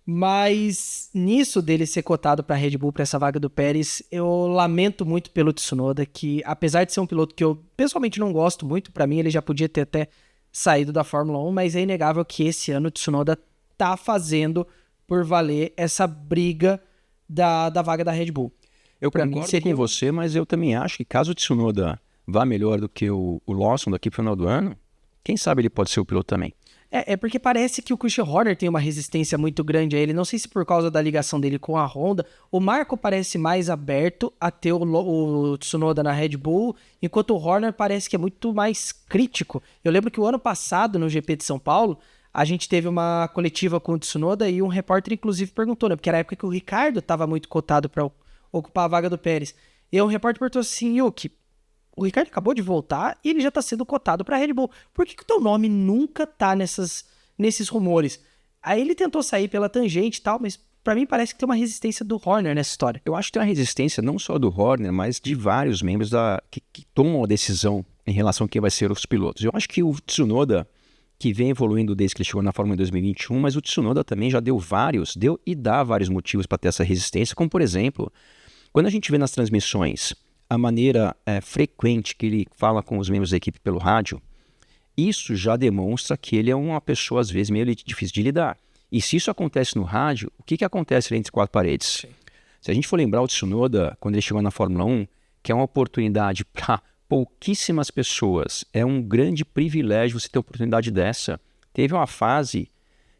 Mas nisso dele ser cotado para a Red Bull, para essa vaga do Pérez, eu lamento muito pelo Tsunoda, que apesar de ser um piloto que eu pessoalmente não gosto muito, para mim ele já podia ter até saído da Fórmula 1, mas é inegável que esse ano o Tsunoda tá fazendo por valer essa briga da vaga da Red Bull. Eu Pra mim concordo seria- com você, mas eu também acho que caso o Tsunoda vá melhor do que o Lawson daqui para o final do ano, quem sabe ele pode ser o piloto também. É porque parece que o Christian Horner tem uma resistência muito grande a ele. Não sei se por causa da ligação dele com a Honda. O Marco parece mais aberto a ter o Tsunoda na Red Bull, enquanto o Horner parece que é muito mais crítico. Eu lembro que o ano passado, no GP de São Paulo, a gente teve uma coletiva com o Tsunoda e um repórter, inclusive, perguntou, né? Porque era a época que o Ricardo estava muito cotado para ocupar a vaga do Pérez. E um repórter perguntou assim, Yuki, o Ricardo acabou de voltar e ele já tá sendo cotado pra Red Bull. Por que o teu nome nunca tá nesses rumores? Aí ele tentou sair pela tangente e tal, mas pra mim parece que tem uma resistência do Horner nessa história. Eu acho que tem uma resistência não só do Horner, mas de vários membros que tomam a decisão em relação a quem vai ser os pilotos. Eu acho que o Tsunoda, que vem evoluindo desde que ele chegou na Fórmula 1 em 2021, mas o Tsunoda também já deu e dá vários motivos para ter essa resistência, como por exemplo, quando a gente vê nas transmissões a maneira frequente que ele fala com os membros da equipe pelo rádio, isso já demonstra que ele é uma pessoa, às vezes, meio difícil de lidar. E se isso acontece no rádio, o que acontece entre quatro paredes? Sim. Se a gente for lembrar o Tsunoda, quando ele chegou na Fórmula 1, que é uma oportunidade para pouquíssimas pessoas, é um grande privilégio você ter uma oportunidade dessa. Teve uma fase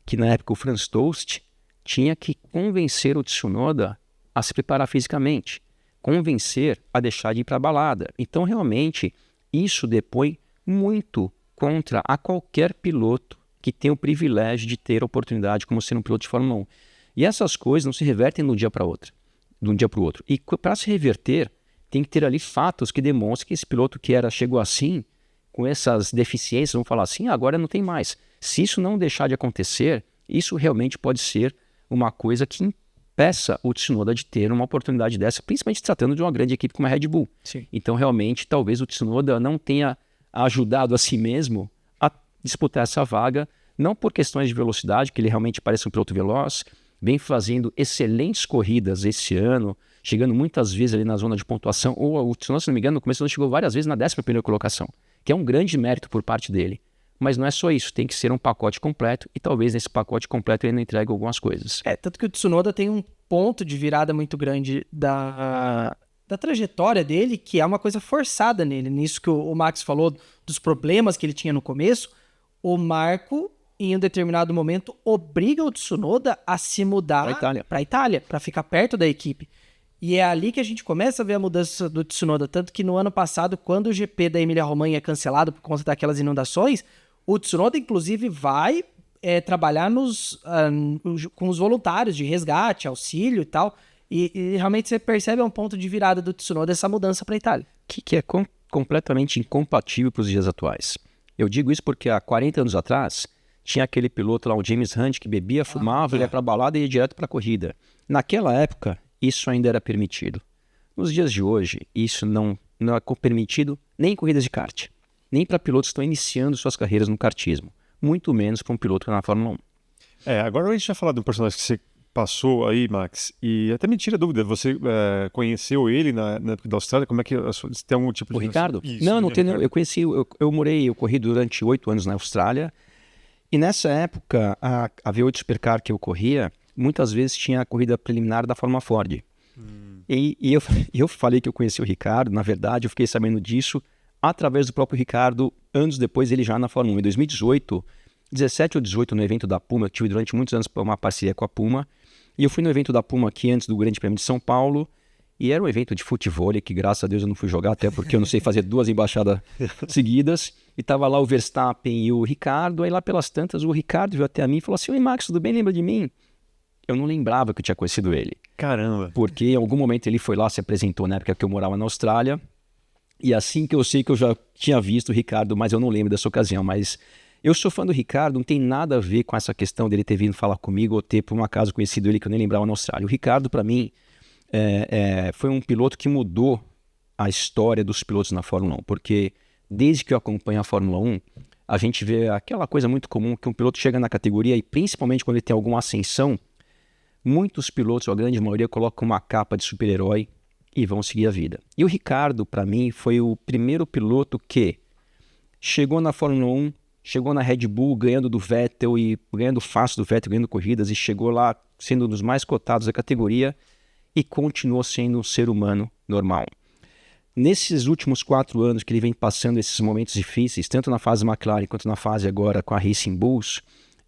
que, na época, o Franz Tost tinha que convencer o Tsunoda a se preparar fisicamente, convencer a deixar de ir para a balada. Então, realmente, isso depõe muito contra a qualquer piloto que tem o privilégio de ter a oportunidade como ser um piloto de Fórmula 1. E essas coisas não se revertem de um dia para o outro. E para se reverter, tem que ter ali fatos que demonstrem que esse piloto que chegou assim, com essas deficiências, vamos falar assim, agora não tem mais. Se isso não deixar de acontecer, isso realmente pode ser uma coisa que impeça o Tsunoda de ter uma oportunidade dessa, principalmente se tratando de uma grande equipe como a Red Bull. Sim. Então, realmente, talvez o Tsunoda não tenha ajudado a si mesmo a disputar essa vaga, não por questões de velocidade, que ele realmente parece um piloto veloz, vem fazendo excelentes corridas esse ano, chegando muitas vezes ali na zona de pontuação, ou o Tsunoda, se não me engano, no começo ele chegou várias vezes na 11ª colocação, que é um grande mérito por parte dele. Mas não é só isso, tem que ser um pacote completo, e talvez nesse pacote completo ele não entregue algumas coisas. Tanto que o Tsunoda tem um ponto de virada muito grande da trajetória dele, que é uma coisa forçada nele. Nisso que o Max falou, dos problemas que ele tinha no começo, o Marco, em um determinado momento, obriga o Tsunoda a se mudar para a Itália, para ficar perto da equipe. E é ali que a gente começa a ver a mudança do Tsunoda. Tanto que no ano passado, quando o GP da Emília-Romanha é cancelado por conta daquelas inundações, o Tsunoda, inclusive, vai trabalhar com os voluntários de resgate, auxílio e tal. E realmente você percebe um ponto de virada do Tsunoda essa mudança para a Itália. Que é completamente incompatível para os dias atuais. Eu digo isso porque há 40 anos atrás tinha aquele piloto lá, o James Hunt, que bebia, fumava, ia para a balada e ia direto para a corrida. Naquela época, isso ainda era permitido. Nos dias de hoje, isso não é permitido nem em corridas de kart, nem para pilotos que estão iniciando suas carreiras no kartismo, muito menos para um piloto que está na Fórmula 1. Agora a gente vai falar de um personagem que você passou aí, Max, e até me tira dúvida, você conheceu ele na época da Austrália? Como é que você tem algum tipo de... O Ricardo? Isso, não tenho. Ricardo. Eu conheci, eu corri durante 8 anos na Austrália, e nessa época, a V8 Supercar que eu corria, muitas vezes tinha a corrida preliminar da Fórmula Ford. E eu falei que eu conheci o Ricardo, na verdade, eu fiquei sabendo disso através do próprio Ricardo, anos depois ele já na Fórmula 1. Em 2018, 17 ou 18, no evento da Puma, eu tive durante muitos anos uma parceria com a Puma, e eu fui no evento da Puma aqui antes do Grande Prêmio de São Paulo, e era um evento de futevôlei, que graças a Deus eu não fui jogar, até porque eu não sei fazer 2 embaixadas seguidas, e tava lá o Verstappen e o Ricardo, aí lá pelas tantas o Ricardo veio até a mim e falou assim: "Oi Max, tudo bem? Lembra de mim?" Eu não lembrava que eu tinha conhecido ele. Caramba. Porque em algum momento ele foi lá, se apresentou na época que eu morava na Austrália, e assim que eu sei que eu já tinha visto o Ricardo, mas eu não lembro dessa ocasião. Mas eu sou fã do Ricardo, não tem nada a ver com essa questão dele ter vindo falar comigo ou ter por um acaso conhecido ele que eu nem lembrava na Austrália. O Ricardo, para mim, foi um piloto que mudou a história dos pilotos na Fórmula 1, porque desde que eu acompanho a Fórmula 1, a gente vê aquela coisa muito comum que um piloto chega na categoria e principalmente quando ele tem alguma ascensão, muitos pilotos, ou a grande maioria, colocam uma capa de super-herói e vão seguir a vida. E o Ricciardo, para mim, foi o primeiro piloto que chegou na Fórmula 1, chegou na Red Bull ganhando do Vettel e ganhando fácil do Vettel, ganhando corridas, e chegou lá sendo um dos mais cotados da categoria e continuou sendo um ser humano normal. Nesses últimos 4 anos que ele vem passando esses momentos difíceis, tanto na fase McLaren quanto na fase agora com a Racing Bulls,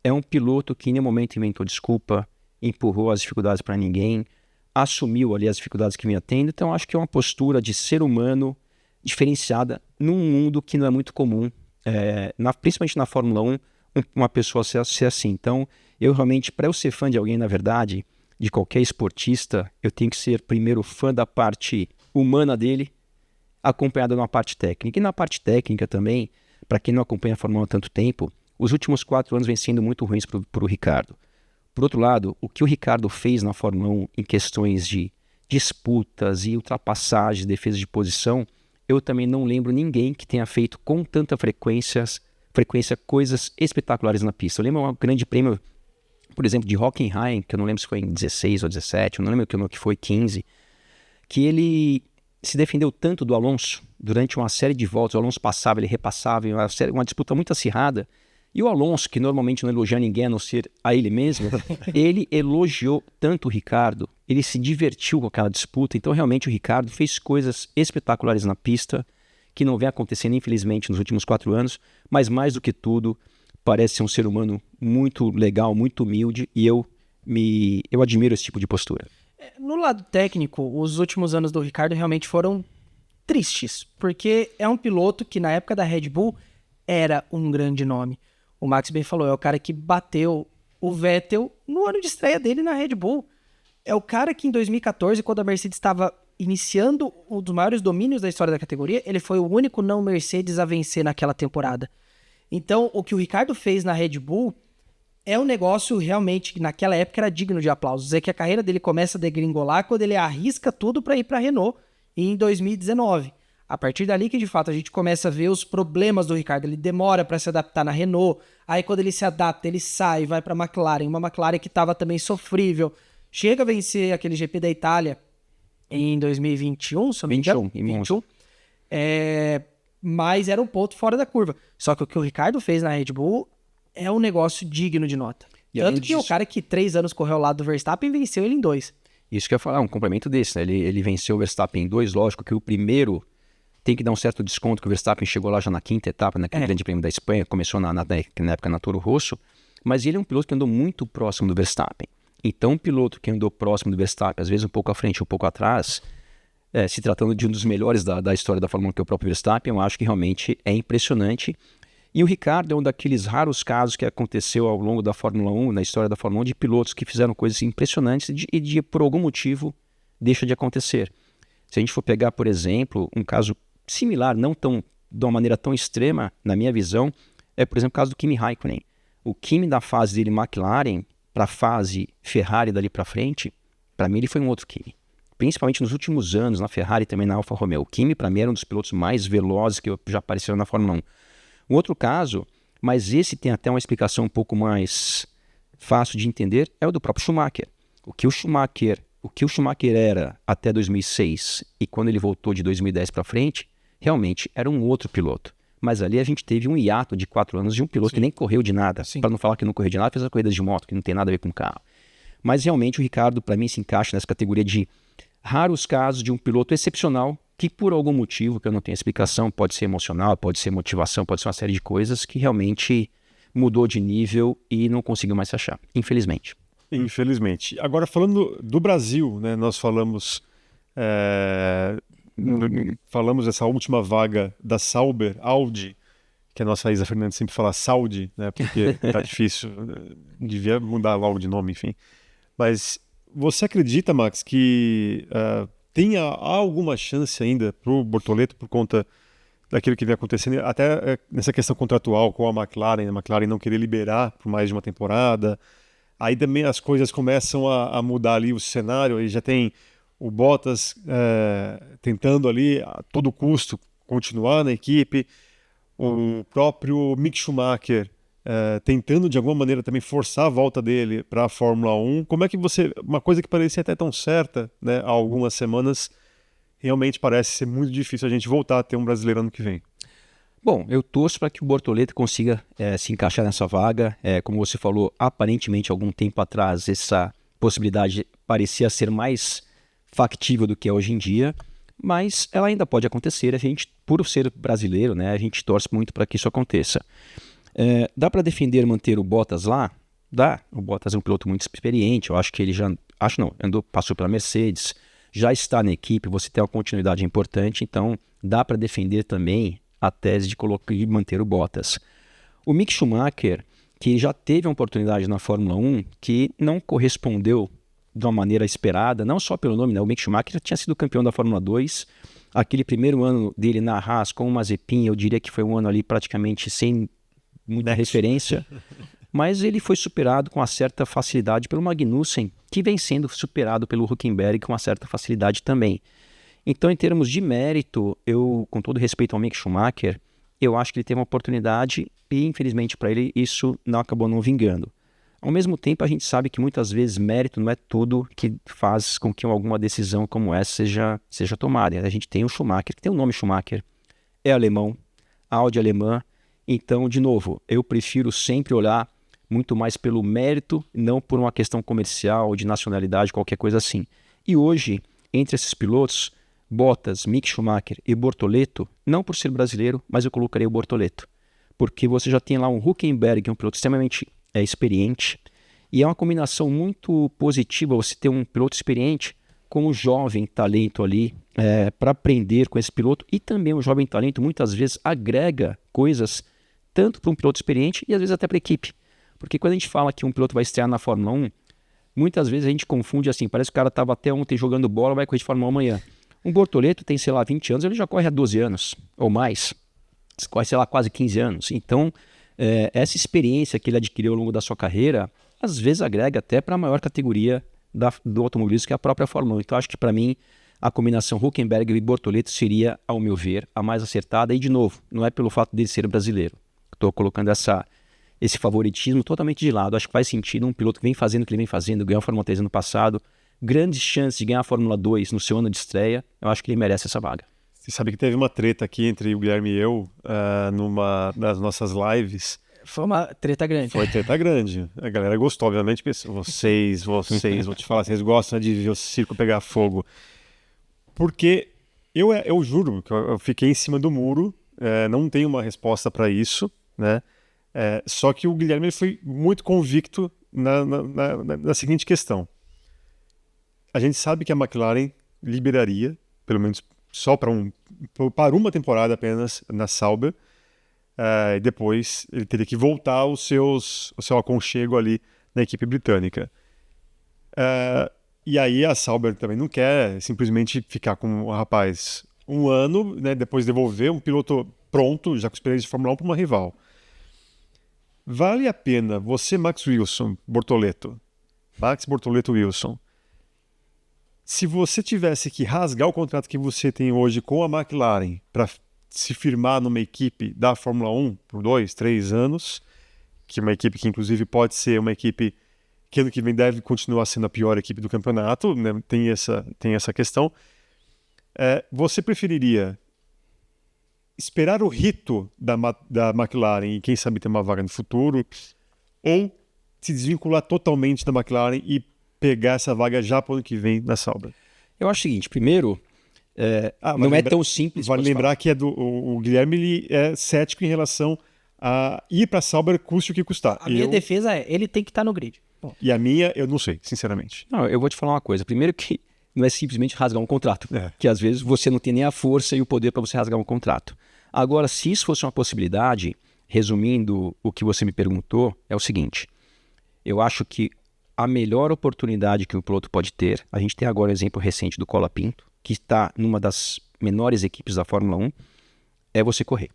é um piloto que em nenhum momento inventou desculpa, empurrou as dificuldades para ninguém, assumiu ali as dificuldades que vinha tendo. Então acho que é uma postura de ser humano diferenciada num mundo que não é muito comum, principalmente na Fórmula 1, uma pessoa ser assim. Então eu realmente, para eu ser fã de alguém, na verdade, de qualquer esportista, eu tenho que ser primeiro fã da parte humana dele, acompanhado de uma parte técnica. E na parte técnica também, para quem não acompanha a Fórmula 1 há tanto tempo, os últimos 4 anos vêm sendo muito ruins para o Ricciardo. Por outro lado, o que o Ricciardo fez na Fórmula 1 em questões de disputas e ultrapassagens, defesa de posição, eu também não lembro ninguém que tenha feito com tanta frequência coisas espetaculares na pista. Eu lembro um grande prêmio, por exemplo, de Hockenheim, que eu não lembro se foi em 16 ou 17, eu não lembro que foi 15, que ele se defendeu tanto do Alonso durante uma série de voltas. O Alonso passava, ele repassava, uma disputa muito acirrada. E o Alonso, que normalmente não elogia ninguém a não ser a ele mesmo, ele elogiou tanto o Ricciardo, ele se divertiu com aquela disputa. Então realmente o Ricciardo fez coisas espetaculares na pista que não vem acontecendo infelizmente nos últimos 4 anos, mas mais do que tudo parece ser um ser humano muito legal, muito humilde, e eu admiro esse tipo de postura. No lado técnico, os últimos anos do Ricciardo realmente foram tristes, porque é um piloto que na época da Red Bull era um grande nome. O Max bem falou, é o cara que bateu o Vettel no ano de estreia dele na Red Bull. É o cara que em 2014, quando a Mercedes estava iniciando um dos maiores domínios da história da categoria, ele foi o único não Mercedes a vencer naquela temporada. Então, o que o Ricciardo fez na Red Bull é um negócio realmente que naquela época era digno de aplausos. É que a carreira dele começa a degringolar quando ele arrisca tudo para ir para a Renault em 2019. A partir dali que de fato a gente começa a ver os problemas do Ricciardo. Ele demora para se adaptar na Renault, aí quando ele se adapta ele sai, vai para a McLaren, uma McLaren que estava também sofrível. Chega a vencer aquele GP da Itália em 2021, se eu não me engano. 21. Mas era um ponto fora da curva. Só que o que o Ricciardo fez na Red Bull é um negócio digno de nota. Tanto que o cara que 3 anos correu ao lado do Verstappen venceu ele em 2. Isso que eu ia falar, um complemento desse, né? Ele venceu o Verstappen em 2, lógico que o primeiro tem que dar um certo desconto, que o Verstappen chegou lá já na 5ª etapa, naquele grande prêmio da Espanha, começou na época na Toro Rosso, mas ele é um piloto que andou muito próximo do Verstappen. Então, um piloto que andou próximo do Verstappen, às vezes um pouco à frente, um pouco atrás, se tratando de um dos melhores da história da Fórmula 1, que é o próprio Verstappen, eu acho que realmente é impressionante. E o Ricciardo é um daqueles raros casos que aconteceu ao longo da Fórmula 1, na história da Fórmula 1, de pilotos que fizeram coisas impressionantes e por algum motivo deixa de acontecer. Se a gente for pegar, por exemplo, um caso similar, não de uma maneira tão extrema, na minha visão, é, por exemplo, o caso do Kimi Raikkonen. O Kimi da fase dele McLaren para a fase Ferrari dali para frente, para mim ele foi um outro Kimi. Principalmente nos últimos anos, na Ferrari e também na Alfa Romeo. O Kimi, para mim, era um dos pilotos mais velozes que já apareceram na Fórmula 1. Um outro caso, mas esse tem até uma explicação um pouco mais fácil de entender, é o do próprio Schumacher. O que o Schumacher era até 2006 e quando ele voltou de 2010 para frente, realmente era um outro piloto. Mas ali a gente teve um hiato de 4 anos de um piloto que nem correu de nada. Para não falar que não correu de nada, fez a corrida de moto, que não tem nada a ver com carro. Mas realmente o Ricciardo, para mim, se encaixa nessa categoria de raros casos de um piloto excepcional que por algum motivo, que eu não tenho explicação, pode ser emocional, pode ser motivação, pode ser uma série de coisas, que realmente mudou de nível e não conseguiu mais se achar, infelizmente. Infelizmente. Agora, falando do Brasil, né, nós falamos dessa última vaga da Sauber, Audi, que a nossa Isa Fernandes sempre fala Saudi, né, porque tá difícil, devia mudar logo de nome, enfim. Mas você acredita, Max, que tenha alguma chance ainda para o Bortoleto por conta daquilo que vem acontecendo, até nessa questão contratual com a McLaren não querer liberar por mais de uma temporada, aí também as coisas começam a mudar ali o cenário, aí já tem o Bottas tentando ali a todo custo continuar na equipe, o próprio Mick Schumacher tentando de alguma maneira também forçar a volta dele para a Fórmula 1. Como é que uma coisa que parecia até tão certa, né, há algumas semanas, realmente parece ser muito difícil a gente voltar a ter um brasileiro ano que vem? Bom, eu torço para que o Bortoleto consiga se encaixar nessa vaga. Como você falou, aparentemente, algum tempo atrás, essa possibilidade parecia ser mais factível do que é hoje em dia, mas ela ainda pode acontecer. A gente, por ser brasileiro, né, a gente torce muito para que isso aconteça. Dá para defender manter o Bottas lá? Dá. O Bottas é um piloto muito experiente. Eu acho que ele já... Acho não, passou pela Mercedes, já está na equipe, você tem uma continuidade importante, então dá para defender também a tese de manter o Bottas. O Mick Schumacher, que já teve uma oportunidade na Fórmula 1, que não correspondeu de uma maneira esperada, não só pelo nome, né? O Mick Schumacher já tinha sido campeão da Fórmula 2, aquele primeiro ano dele na Haas com o Mazepin, eu diria que foi um ano ali praticamente sem muita referência, mas ele foi superado com uma certa facilidade pelo Magnussen, que vem sendo superado pelo Hülkenberg com uma certa facilidade também. Então, em termos de mérito, eu, com todo respeito ao Mick Schumacher, eu acho que ele teve uma oportunidade e, infelizmente, para ele, isso acabou não vingando. Ao mesmo tempo, a gente sabe que muitas vezes mérito não é tudo que faz com que alguma decisão como essa seja tomada. A gente tem o Schumacher, que tem o nome Schumacher, é alemão, Audi alemã. Então, de novo, eu prefiro sempre olhar muito mais pelo mérito, não por uma questão comercial, de nacionalidade, qualquer coisa assim. E hoje, entre esses pilotos, Bottas, Mick Schumacher e Bortoleto, não por ser brasileiro, mas eu colocaria o Bortoleto. Porque você já tem lá um Hülkenberg, que é um piloto extremamente experiente, e é uma combinação muito positiva você ter um piloto experiente com um jovem talento ali para aprender com esse piloto, e também o jovem talento muitas vezes agrega coisas tanto para um piloto experiente e às vezes até para a equipe. Porque quando a gente fala que um piloto vai estrear na Fórmula 1, muitas vezes a gente confunde assim, parece que o cara estava até ontem jogando bola, vai correr de Fórmula 1 amanhã. Um Bortoleto tem, sei lá, 20 anos, ele já corre há 12 anos ou mais. Corre, sei lá, quase 15 anos. Então, essa experiência que ele adquiriu ao longo da sua carreira, às vezes agrega até para a maior categoria do automobilismo, que é a própria Fórmula 1. Então, acho que para mim, a combinação Hülkenberg e Bortoleto seria, ao meu ver, a mais acertada. E, de novo, não é pelo fato dele ser brasileiro. Estou colocando esse favoritismo totalmente de lado. Acho que faz sentido um piloto que vem fazendo o que ele vem fazendo, ganhou a Fórmula 3 ano passado, grandes chances de ganhar a Fórmula 2 no seu ano de estreia, eu acho que ele merece essa vaga. Você sabe que teve uma treta aqui entre o Guilherme e eu numa das nossas lives. Foi uma treta grande. Foi treta grande. A galera gostou, obviamente, porque vocês, vou te falar, vocês gostam de ver o circo pegar fogo. Porque eu juro que eu fiquei em cima do muro, não tenho uma resposta para isso, né? Só que o Guilherme ele foi muito convicto na seguinte questão. A gente sabe que a McLaren liberaria, pelo menos só para uma temporada apenas, na Sauber, e depois ele teria que voltar ao seu aconchego ali na equipe britânica. E aí a Sauber também não quer simplesmente ficar com o rapaz um ano, né, depois devolver um piloto pronto, já com experiência de Fórmula 1, para uma rival. Vale a pena você, Max Bortoleto Wilson, se você tivesse que rasgar o contrato que você tem hoje com a McLaren para se firmar numa equipe da Fórmula 1 por 2, 3 anos, que é uma equipe que inclusive pode ser uma equipe que ano que vem deve continuar sendo a pior equipe do campeonato, né? Tem essa questão, você preferiria esperar o rito da McLaren e quem sabe ter uma vaga no futuro, ou se desvincular totalmente da McLaren e pegar essa vaga já para o ano que vem na Sauber? Eu acho o seguinte, primeiro, não é tão simples. Vale lembrar que o Guilherme ele é cético em relação a ir para a Sauber, custe o que custar. A minha defesa ele tem que estar no grid. Bom. E a minha, eu não sei, sinceramente. Não, eu vou te falar uma coisa. Primeiro que não é simplesmente rasgar um contrato, que às vezes você não tem nem a força e o poder para você rasgar um contrato. Agora, se isso fosse uma possibilidade, resumindo o que você me perguntou, é o seguinte. Eu acho que a melhor oportunidade que o piloto pode ter, a gente tem agora o exemplo recente do Colapinto, que está numa das menores equipes da Fórmula 1, é você correr.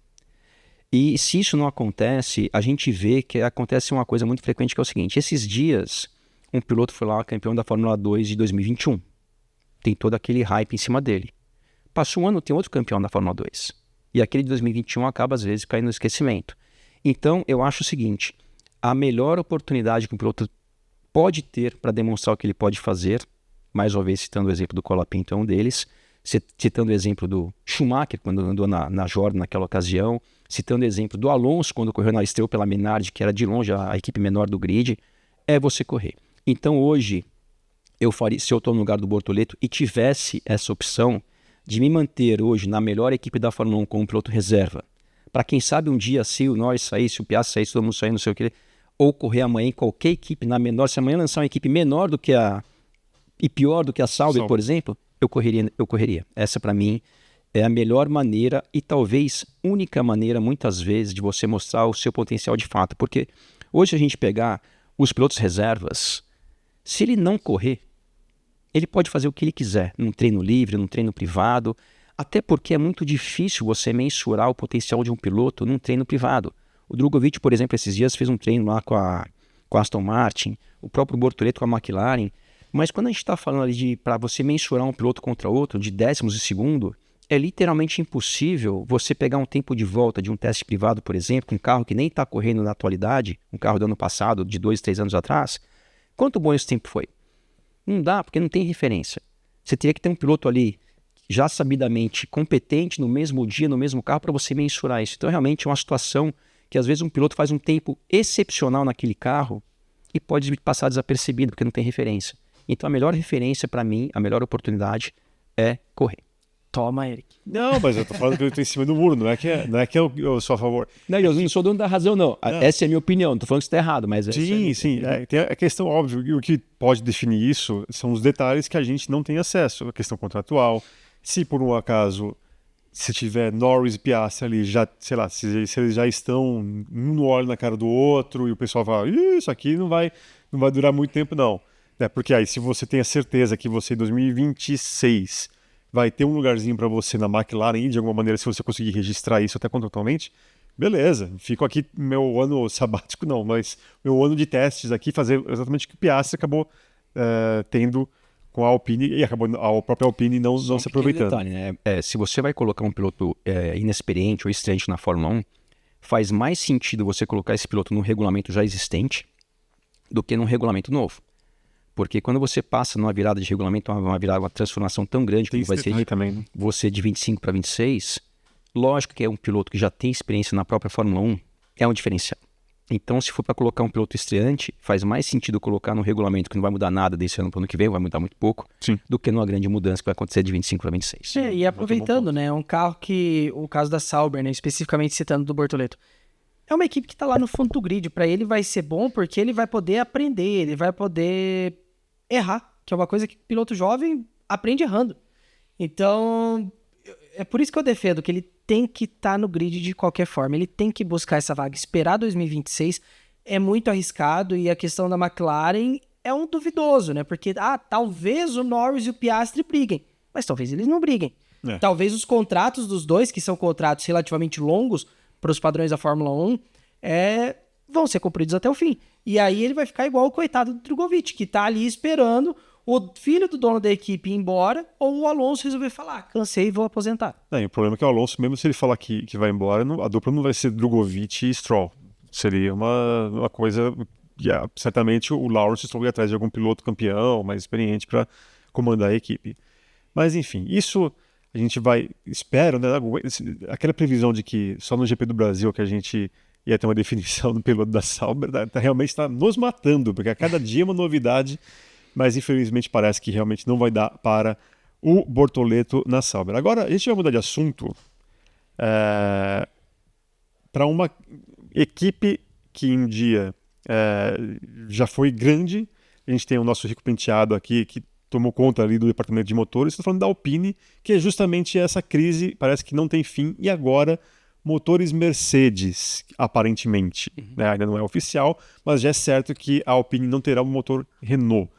E se isso não acontece, a gente vê que acontece uma coisa muito frequente, que é o seguinte. Esses dias, um piloto foi lá campeão da Fórmula 2 de 2021. tem todo aquele hype em cima dele. Passou um ano, tem outro campeão da Fórmula 2. E aquele de 2021 acaba, às vezes, caindo no esquecimento. Então, eu acho o seguinte, a melhor oportunidade que um piloto pode ter para demonstrar o que ele pode fazer, mais uma vez citando o exemplo do Colapinto, é um deles, citando o exemplo do Schumacher, quando andou na Jordan naquela ocasião, citando o exemplo do Alonso, quando correu na Estrela pela Minardi, que era de longe a equipe menor do grid, é você correr. Então, hoje, eu faria, se eu estou no lugar do Bortoleto e tivesse essa opção de me manter hoje na melhor equipe da Fórmula 1 como piloto reserva, para quem sabe um dia, se o Norris sair, se o Piastri sair, se todo mundo sair, não sei o que, ou correr amanhã em qualquer equipe na menor, se amanhã lançar uma equipe menor do que e pior do que a Sauber, por exemplo, eu correria. Essa, para mim, é a melhor maneira e talvez única maneira, muitas vezes, de você mostrar o seu potencial de fato. Porque hoje a gente pegar os pilotos reservas, se ele não correr, ele pode fazer o que ele quiser, num treino livre, num treino privado, até porque é muito difícil você mensurar o potencial de um piloto num treino privado. O Drugovich, por exemplo, esses dias fez um treino lá com a Aston Martin, o próprio Bortoleto com a McLaren, mas quando a gente está falando ali para você mensurar um piloto contra outro, de décimos de segundo, é literalmente impossível você pegar um tempo de volta de um teste privado, por exemplo, com um carro que nem está correndo na atualidade, um carro do ano passado, de 2, 3 anos atrás. Quanto bom esse tempo foi? Não dá, porque não tem referência. Você teria que ter um piloto ali já sabidamente competente no mesmo dia, no mesmo carro, para você mensurar isso. Então, realmente é uma situação que às vezes um piloto faz um tempo excepcional naquele carro e pode passar desapercebido, porque não tem referência. Então, a melhor referência para mim, a melhor oportunidade é correr. Toma, Eric. Não, mas eu tô falando que eu tô em cima do muro, não é que eu sou a favor. Não, eu não sou dono da razão, não. Essa é a minha opinião, não tô falando que isso está errado, mas... Sim. Tem a questão óbvia, e o que pode definir isso são os detalhes que a gente não tem acesso. A questão contratual, se por um acaso, se tiver Norris e Piastri ali, já, sei lá, se eles já estão um no olho na cara do outro, e o pessoal fala, isso aqui não vai durar muito tempo, não. Porque aí, se você tem a certeza que você, em 2026... vai ter um lugarzinho para você na McLaren e de alguma maneira, se você conseguir registrar isso até contratualmente, beleza, fico aqui meu ano sabático não, mas meu ano de testes aqui, fazer exatamente o que o Piastri acabou tendo com a Alpine e acabou a própria Alpine não se aproveitando. Detalhe, né? Se você vai colocar um piloto inexperiente ou estreante na Fórmula 1, faz mais sentido você colocar esse piloto num regulamento já existente do que num regulamento novo. Porque quando você passa numa virada de regulamento, uma transformação tão grande que vai ser também, né? Você de 25 para 26, lógico que é um piloto que já tem experiência na própria Fórmula 1, é um diferencial. Então, se for para colocar um piloto estreante, faz mais sentido colocar no regulamento que não vai mudar nada desse ano para o ano que vem, vai mudar muito pouco, do que numa grande mudança que vai acontecer de 25 para 26. E aproveitando, né, um carro que, o caso da Sauber, né, especificamente citando do Bortoleto, é uma equipe que está lá no fundo do grid. Para ele vai ser bom porque ele vai poder aprender, ele vai poder errar, que é uma coisa que o piloto jovem aprende errando. Então, é por isso que eu defendo que ele tem que estar no grid de qualquer forma. Ele tem que buscar essa vaga. Esperar 2026 é muito arriscado e a questão da McLaren é um duvidoso, né? Porque, talvez o Norris e o Piastri briguem, mas talvez eles não briguem. Talvez os contratos dos dois, que são contratos relativamente longos para os padrões da Fórmula 1, vão ser cumpridos até o fim. E aí ele vai ficar igual o coitado do Drugovich, que tá ali esperando o filho do dono da equipe ir embora, ou o Alonso resolver falar, cansei e vou aposentar. O problema é que o Alonso, mesmo se ele falar que vai embora, a dupla não vai ser Drugovich e Stroll. Seria uma coisa... certamente o Lawrence Stroll ia atrás de algum piloto campeão, mais experiente para comandar a equipe. Mas enfim, isso a gente vai... Espero, né? Aquela previsão de que só no GP do Brasil que a gente... ia ter uma definição do piloto da Sauber, realmente está nos matando, porque a cada dia é uma novidade, mas infelizmente parece que realmente não vai dar para o Bortoleto na Sauber. Agora, a gente vai mudar de assunto para uma equipe que um dia já foi grande. A gente tem o nosso Rico Penteado aqui, que tomou conta ali do departamento de motores. Estou falando da Alpine, que é justamente essa crise, parece que não tem fim, e agora... motores Mercedes, aparentemente. Ainda não é oficial, mas já é certo que a Alpine não terá um motor Renault.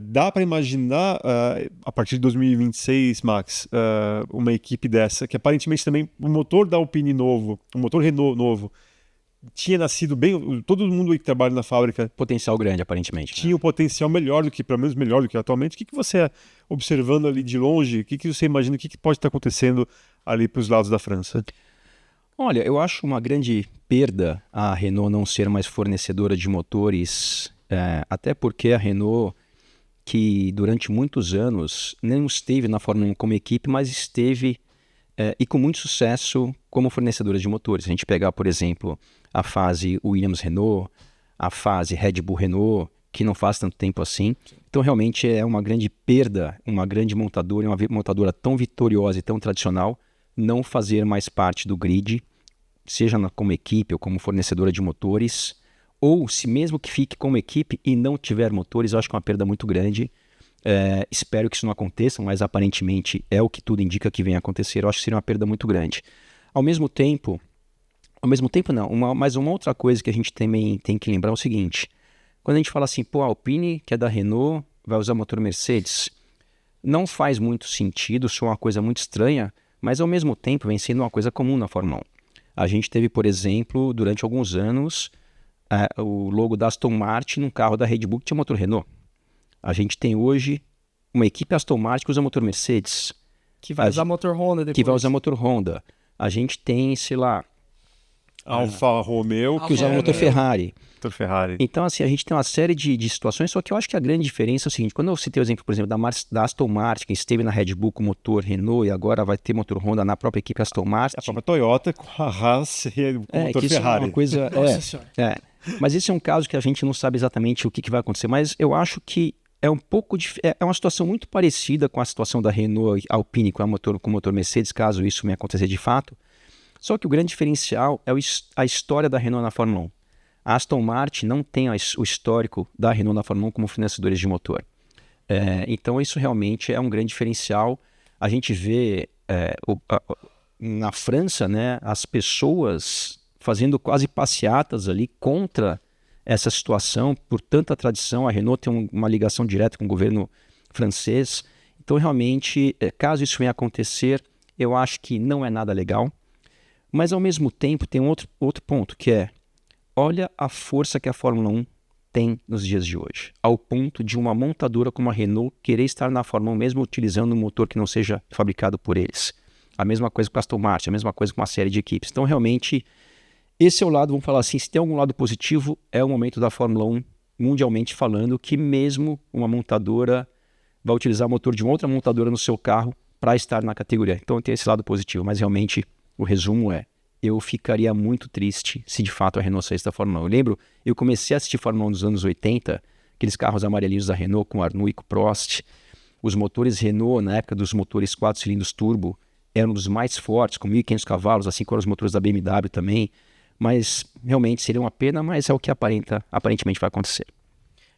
Dá para imaginar, a partir de 2026, Max, uma equipe dessa, que aparentemente também o motor da Alpine novo, o motor Renault novo, tinha nascido bem, todo mundo que trabalha na fábrica Potencial grande, aparentemente. tinha um potencial melhor do que, pelo menos melhor do que atualmente. O que você, observando ali de longe, o que você imagina, o que pode estar acontecendo ali para os lados da França? Olha, eu acho uma grande perda a Renault não ser mais fornecedora de motores, até porque a Renault, que durante muitos anos não esteve na Fórmula 1 como equipe, mas esteve e com muito sucesso como fornecedora de motores. A gente pegar, por exemplo, a fase Williams-Renault, a fase Red Bull-Renault, que não faz tanto tempo assim. Então, realmente é uma grande perda, uma grande montadora, uma montadora tão vitoriosa e tão tradicional, não fazer mais parte do grid, seja como equipe ou como fornecedora de motores, ou se mesmo que fique como equipe e não tiver motores, eu acho que é uma perda muito grande. Espero que isso não aconteça, mas aparentemente é o que tudo indica que vem a acontecer. Eu acho que seria uma perda muito grande. Ao mesmo tempo não, mas uma outra coisa que a gente também tem que lembrar é o seguinte: quando a gente fala assim, a Alpine, que é da Renault, vai usar motor Mercedes, não faz muito sentido, isso é uma coisa muito estranha, mas ao mesmo tempo vem sendo uma coisa comum na Fórmula 1. A gente teve, por exemplo, durante alguns anos, o logo da Aston Martin num carro da Red Bull que tinha motor Renault. A gente tem hoje uma equipe Aston Martin que usa motor Mercedes. Que vai usar motor Honda depois. Que vai usar motor Honda. A gente tem, sei lá... Alfa Romeo, que usa motor Ferrari. Motor Ferrari. Então, assim, a gente tem uma série de situações, só que eu acho que a grande diferença é o seguinte: quando eu citei o exemplo, por exemplo, da Aston Martin, que esteve na Red Bull com motor Renault e agora vai ter motor Honda na própria equipe Aston Martin. A própria Toyota com a Haas e com o motor que isso Ferrari. É uma coisa, Nossa Senhora. Mas esse é um caso que a gente não sabe exatamente o que vai acontecer, mas eu acho que é um pouco é uma situação muito parecida com a situação da Renault Alpine com o motor Mercedes, caso isso venha acontecer de fato. Só que o grande diferencial é a história da Renault na Fórmula 1. A Aston Martin não tem o histórico da Renault na Fórmula 1 como fornecedores de motor. Então isso realmente é um grande diferencial. A gente vê na França, né, as pessoas fazendo quase passeatas ali contra essa situação, por tanta tradição. A Renault tem uma ligação direta com o governo francês. Então realmente, caso isso venha a acontecer, eu acho que não é nada legal. Mas, ao mesmo tempo, tem um outro ponto, que é: olha a força que a Fórmula 1 tem nos dias de hoje, ao ponto de uma montadora como a Renault querer estar na Fórmula 1 mesmo utilizando um motor que não seja fabricado por eles. A mesma coisa com a Aston Martin, a mesma coisa com uma série de equipes. Então, realmente, esse é o lado, vamos falar assim, se tem algum lado positivo, é o momento da Fórmula 1, mundialmente falando, que mesmo uma montadora vai utilizar o motor de uma outra montadora no seu carro para estar na categoria. Então, tem esse lado positivo, mas realmente... O resumo eu ficaria muito triste se de fato a Renault saísse da Fórmula 1. Eu lembro, eu comecei a assistir Fórmula 1 nos anos 80, aqueles carros amarelinhos da Renault com Arnoux e com Prost. Os motores Renault, na época dos motores 4 cilindros turbo, eram dos mais fortes, com 1.500 cavalos, assim como os motores da BMW também. Mas realmente seria uma pena, mas é o que aparentemente vai acontecer.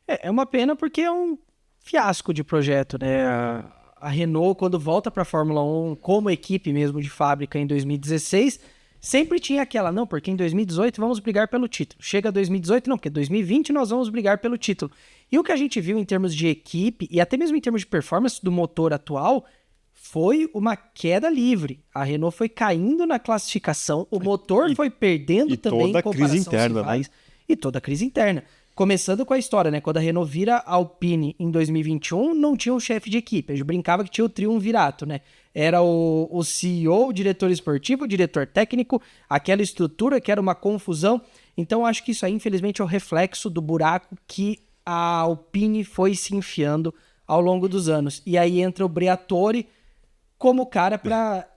É uma pena porque é um fiasco de projeto, né? A Renault, quando volta para a Fórmula 1 como equipe mesmo de fábrica em 2016, sempre tinha aquela, não, porque em 2018 vamos brigar pelo título. Chega 2018, não, porque 2020 nós vamos brigar pelo título. E o que a gente viu em termos de equipe e até mesmo em termos de performance do motor atual foi uma queda livre. A Renault foi caindo na classificação, o motor foi perdendo também toda a crise interna, né? E toda a crise interna. Começando com a história, né? Quando a Renault vira Alpine em 2021, não tinha um chefe de equipe. A gente brincava que tinha o triunvirato, né? Era o CEO, o diretor esportivo, o diretor técnico, aquela estrutura que era uma confusão. Então, acho que isso aí, infelizmente, é o reflexo do buraco que a Alpine foi se enfiando ao longo dos anos. E aí entra o Briatore como cara para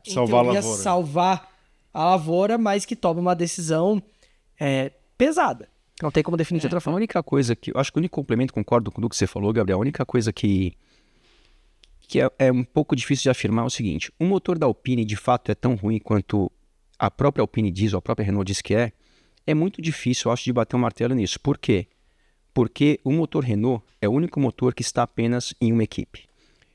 salvar a lavoura, mas que toma uma decisão pesada. Não tem como definir de outra A forma. única coisa que... Eu acho que o único complemento, concordo com o que você falou, Gabriel, a única coisa que é um pouco difícil de afirmar é o seguinte: o motor da Alpine, de fato, é tão ruim quanto a própria Alpine diz, ou a própria Renault diz que é muito difícil, eu acho, de bater um martelo nisso. Por quê? Porque o motor Renault é o único motor que está apenas em uma equipe.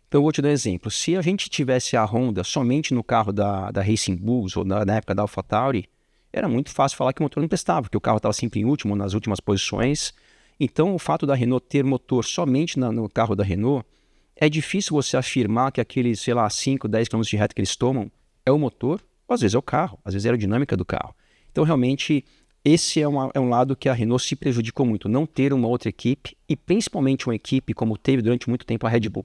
Então, eu vou te dar um exemplo. Se a gente tivesse a Honda somente no carro da Racing Bulls, ou na época da AlphaTauri, era muito fácil falar que o motor não prestava, porque o carro estava sempre em último, nas últimas posições. Então, o fato da Renault ter motor somente no carro da Renault, é difícil você afirmar que aqueles, sei lá, 5, 10 km de reta que eles tomam é o motor, ou às vezes é o carro, às vezes é a aerodinâmica do carro. Então, realmente, esse é um lado que a Renault se prejudicou muito, não ter uma outra equipe, e principalmente uma equipe como teve durante muito tempo a Red Bull.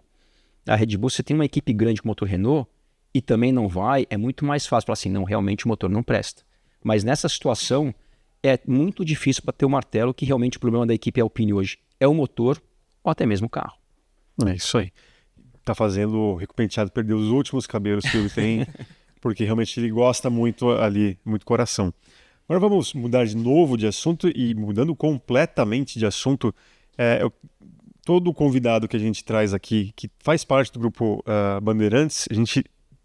A Red Bull, você tem uma equipe grande com motor Renault e também não vai, é muito mais fácil falar assim, não, realmente o motor não presta. Mas nessa situação, é muito difícil para ter o martelo que realmente o problema da equipe Alpine hoje é o motor ou até mesmo o carro. É isso aí. Tá fazendo o Rico Penteado perder os últimos cabelos que ele tem, porque realmente ele gosta muito ali, muito coração. Agora vamos mudar de novo de assunto e mudando completamente de assunto. Todo convidado que a gente traz aqui, que faz parte do grupo Bandeirantes,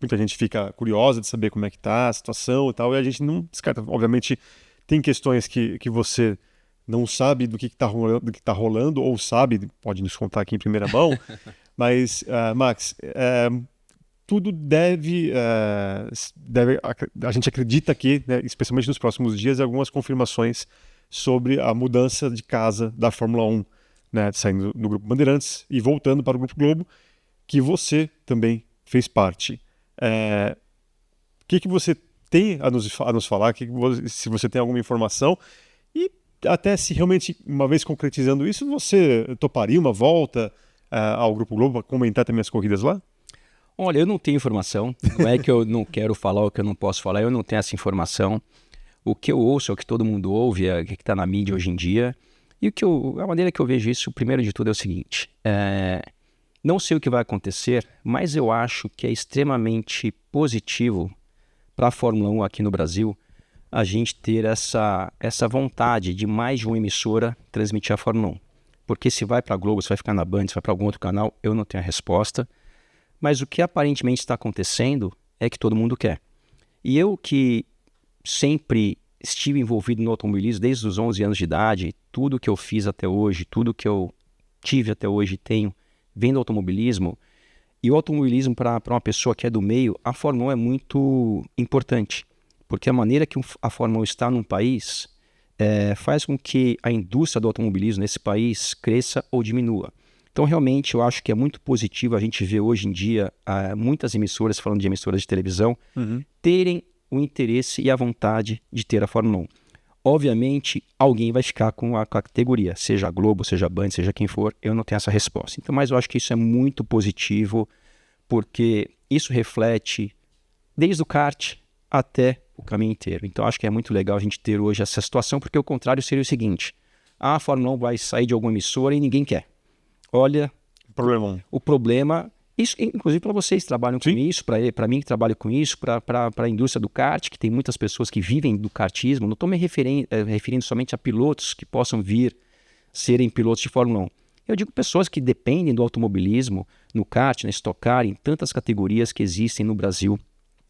muita gente fica curiosa de saber como é que tá a situação e tal, e a gente não descarta. Obviamente, tem questões que você não sabe do que tá rolando, ou sabe, pode nos contar aqui em primeira mão, mas, Max, tudo a gente acredita que, né, especialmente nos próximos dias, algumas confirmações sobre a mudança de casa da Fórmula 1, né, saindo do Grupo Bandeirantes e voltando para o Grupo Globo, que você também fez parte. O que você tem a nos falar, se você tem alguma informação, e até se realmente, uma vez concretizando isso, você toparia uma volta ao Grupo Globo para comentar também as corridas lá? Olha, eu não tenho informação, não é que eu não quero falar o que eu não posso falar, eu não tenho essa informação. O que eu ouço é o que todo mundo ouve, é o que está na mídia hoje em dia. E a maneira que eu vejo isso, primeiro de tudo, é o seguinte: não sei o que vai acontecer, mas eu acho que é extremamente positivo para a Fórmula 1 aqui no Brasil a gente ter essa vontade de mais de uma emissora transmitir a Fórmula 1. Porque se vai para a Globo, se vai ficar na Band, se vai para algum outro canal, eu não tenho a resposta. Mas o que aparentemente está acontecendo é que todo mundo quer. E eu que sempre estive envolvido no automobilismo desde os 11 anos de idade, tudo que eu fiz até hoje, tudo que eu tive até hoje tenho vendo automobilismo, e o automobilismo para uma pessoa que é do meio, a Fórmula 1 é muito importante, porque a maneira que a Fórmula 1 está num país faz com que a indústria do automobilismo nesse país cresça ou diminua. Então, realmente, eu acho que é muito positivo a gente ver hoje em dia muitas emissoras, falando de emissoras de televisão, terem o interesse e a vontade de ter a Fórmula 1. Obviamente, alguém vai ficar com a categoria, seja a Globo, seja a Band, seja quem for, eu não tenho essa resposta. Então, mas eu acho que isso é muito positivo, porque isso reflete desde o kart até o caminho inteiro. Então, acho que é muito legal a gente ter hoje essa situação, porque o contrário seria o seguinte: a Fórmula 1 vai sair de alguma emissora e ninguém quer. Olha, o problema, isso inclusive para vocês que trabalham com isso, para mim que trabalho com isso, para a indústria do kart, que tem muitas pessoas que vivem do kartismo, não estou me referindo somente a pilotos que possam vir serem pilotos de Fórmula 1. Eu digo pessoas que dependem do automobilismo, no kart, na Stock Car, em tantas categorias que existem no Brasil.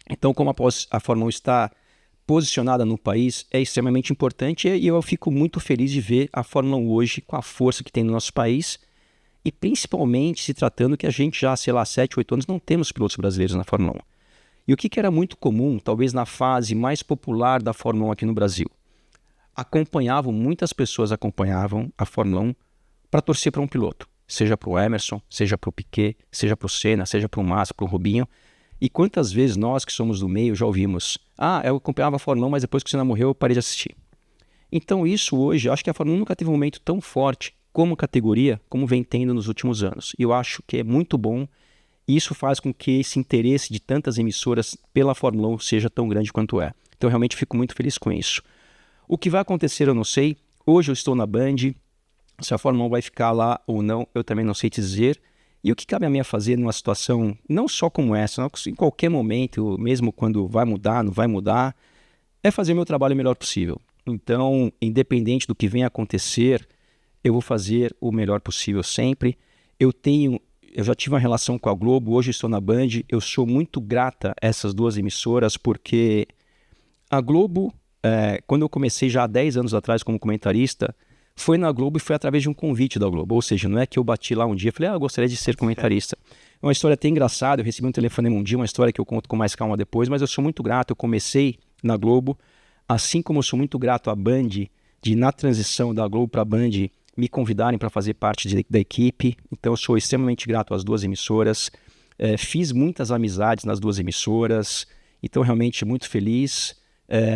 Então, como a Fórmula 1 está posicionada no país, é extremamente importante, e eu fico muito feliz de ver a Fórmula 1 hoje com a força que tem no nosso país. E principalmente se tratando que a gente já, 7, 8 anos, não temos pilotos brasileiros na Fórmula 1. E o que era muito comum, talvez na fase mais popular da Fórmula 1 aqui no Brasil? Muitas pessoas acompanhavam a Fórmula 1 para torcer para um piloto. Seja para o Emerson, seja para o Piquet, seja para o Senna, seja para o Massa, para o Rubinho. E quantas vezes nós que somos do meio já ouvimos: eu acompanhava a Fórmula 1, mas depois que o Senna morreu eu parei de assistir. Então isso hoje, acho que a Fórmula 1 nunca teve um momento tão forte como categoria, como vem tendo nos últimos anos. E eu acho que é muito bom, e isso faz com que esse interesse de tantas emissoras pela Fórmula 1 seja tão grande quanto é. Então, realmente fico muito feliz com isso. O que vai acontecer eu não sei. Hoje eu estou na Band, se a Fórmula 1 vai ficar lá ou não, eu também não sei te dizer. E o que cabe a mim fazer numa situação, não só como essa, em qualquer momento, mesmo quando vai mudar, não vai mudar, é fazer meu trabalho o melhor possível. Então, independente do que venha a acontecer, eu vou fazer o melhor possível sempre. Eu já tive uma relação com a Globo, hoje estou na Band, eu sou muito grata a essas duas emissoras, porque a Globo, quando eu comecei já há 10 anos atrás como comentarista, foi na Globo e foi através de um convite da Globo. Ou seja, não é que eu bati lá um dia e falei, eu gostaria de ser comentarista. É uma história até engraçada, eu recebi um telefonema um dia, uma história que eu conto com mais calma depois, mas eu sou muito grato, eu comecei na Globo, assim como eu sou muito grato à Band, de na transição da Globo para a Band, me convidarem para fazer parte da equipe. Então eu sou extremamente grato às duas emissoras, fiz muitas amizades nas duas emissoras, então realmente muito feliz.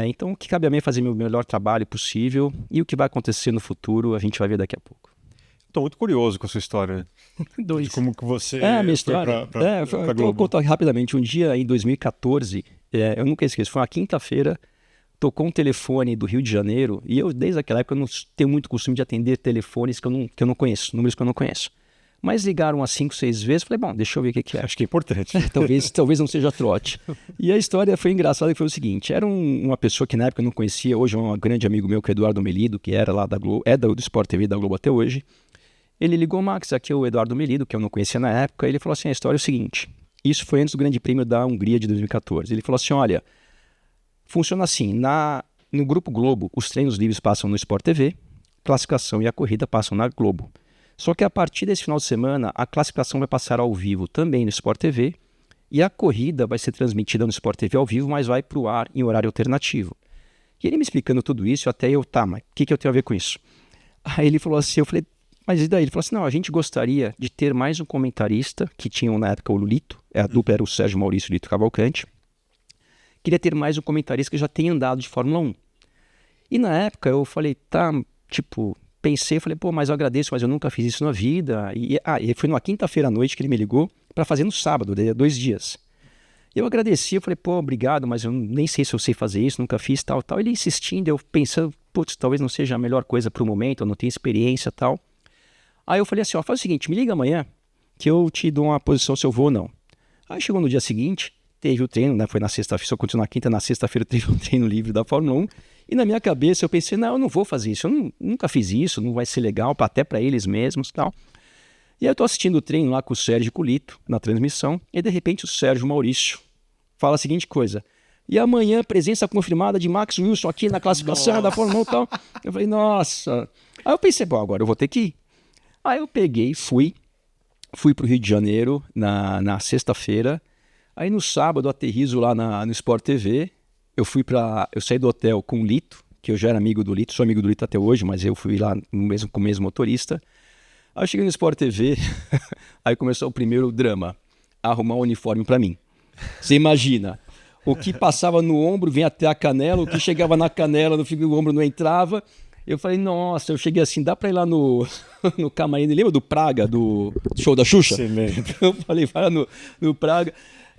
Então, o que cabe a mim é fazer meu melhor trabalho possível e o que vai acontecer no futuro a gente vai ver daqui a pouco. Estou muito curioso com a sua história. De como que você a minha foi história. pra Eu Globo. vou contar rapidamente. Um dia, em 2014, eu nunca esqueço, foi uma quinta-feira, tocou um telefone do Rio de Janeiro e eu, desde aquela época, eu não tenho muito costume de atender telefones que eu não conheço, números que eu não conheço. Mas ligaram umas 5, 6 vezes, falei, bom, deixa eu ver o que é. Acho que é importante. Talvez não seja trote. E a história foi engraçada, que foi o seguinte, era uma pessoa que na época eu não conhecia, hoje é um grande amigo meu, que é o Eduardo Melido, que era lá da Globo, do Sport TV da Globo até hoje. Ele ligou, Max, aqui é o Eduardo Melido, que eu não conhecia na época, ele falou assim, a história é o seguinte, isso foi antes do Grande Prêmio da Hungria de 2014, ele falou assim, olha, funciona assim, no Grupo Globo, os treinos livres passam no Sport TV, classificação e a corrida passam na Globo. Só que a partir desse final de semana, a classificação vai passar ao vivo também no Sport TV e a corrida vai ser transmitida no Sport TV ao vivo, mas vai para o ar em horário alternativo. E ele me explicando tudo isso, até eu, mas o que eu tenho a ver com isso? Aí ele falou assim, eu falei, mas e daí? Ele falou assim, não, a gente gostaria de ter mais um comentarista, que tinham na época o Lulito, a dupla era o Sérgio Maurício e o Lito Cavalcante, queria ter mais um comentarista que já tenha andado de Fórmula 1. E na época eu falei, pensei, falei, mas eu agradeço, mas eu nunca fiz isso na vida. E foi numa quinta-feira à noite que ele me ligou para fazer no sábado, 2 dias. Eu agradeci, eu falei, obrigado, mas eu nem sei se eu sei fazer isso, nunca fiz, tal. Ele insistindo, eu pensando, talvez não seja a melhor coisa para o momento, eu não tenho experiência, tal. Aí eu falei assim, faz o seguinte, me liga amanhã que eu te dou uma posição se eu vou ou não. Aí chegou no dia seguinte, teve o treino, né? Foi na sexta-feira, só continuou na quinta, na sexta-feira teve um treino livre da Fórmula 1. E na minha cabeça eu pensei, não, eu não vou fazer isso, eu nunca fiz isso, não vai ser legal, até para eles mesmos e tal. E aí eu tô assistindo o treino lá com o Sérgio Culito, na transmissão, e de repente o Sérgio Maurício fala a seguinte coisa, e amanhã presença confirmada de Max Wilson aqui na classificação da Fórmula 1 e tal. Eu falei, nossa. Aí eu pensei, agora eu vou ter que ir. Aí eu peguei, fui pro Rio de Janeiro na sexta-feira. Aí no sábado eu aterrizo lá no Sport TV. Eu saí do hotel com o Lito, que eu já era amigo do Lito, sou amigo do Lito até hoje, mas eu fui lá com o mesmo motorista. Aí eu cheguei no Sport TV, aí começou o primeiro drama, arrumar um uniforme para mim. Você imagina, o que passava no ombro vinha até a canela, o que chegava na canela, o ombro não entrava. Eu falei, nossa, eu cheguei assim, dá pra ir lá no camarim, lembra do Praga, do show da Xuxa? Sim, Eu falei, vai lá no Praga.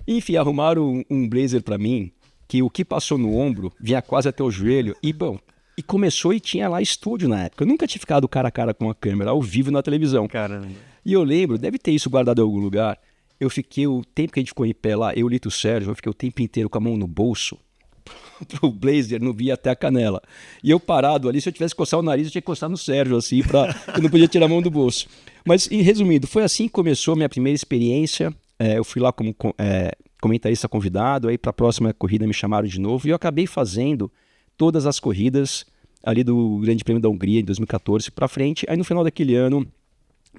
Enfim, arrumaram um blazer pra mim, que o que passou no ombro vinha quase até o joelho. E começou e tinha lá estúdio na época. Eu nunca tinha ficado cara a cara com uma câmera, ao vivo na televisão. Caramba. E eu lembro, deve ter isso guardado em algum lugar, eu fiquei o tempo que a gente ficou em pé lá, eu, Lito, Sérgio, eu fiquei o tempo inteiro com a mão no bolso, pro blazer não via até a canela. E eu parado ali, se eu tivesse que coçar o nariz, eu tinha que coçar no Sérgio, assim, eu não podia tirar a mão do bolso. Mas, resumindo, foi assim que começou a minha primeira experiência. Eu fui lá como comentarista convidado, aí para a próxima corrida me chamaram de novo, e eu acabei fazendo todas as corridas ali do Grande Prêmio da Hungria, em 2014, para frente. Aí no final daquele ano,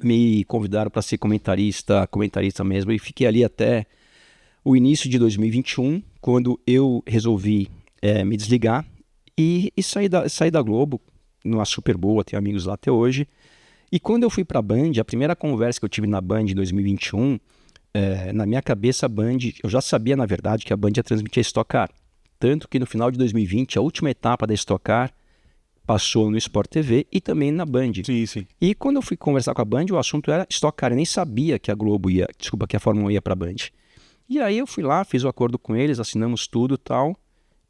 me convidaram para ser comentarista mesmo, e fiquei ali até o início de 2021, quando eu resolvi me desligar e sair da Globo, numa super boa, tenho amigos lá até hoje. E quando eu fui para a Band, a primeira conversa que eu tive na Band em 2021, na minha cabeça a Band, eu já sabia na verdade que a Band ia transmitir a Stock Car. Tanto que no final de 2020, a última etapa da Stock Car passou no Sport TV e também na Band. Sim, sim. E quando eu fui conversar com a Band, o assunto era Stock Car, eu nem sabia que que a Fórmula 1 ia para a Band. E aí eu fui lá, fiz o acordo com eles, assinamos tudo e tal,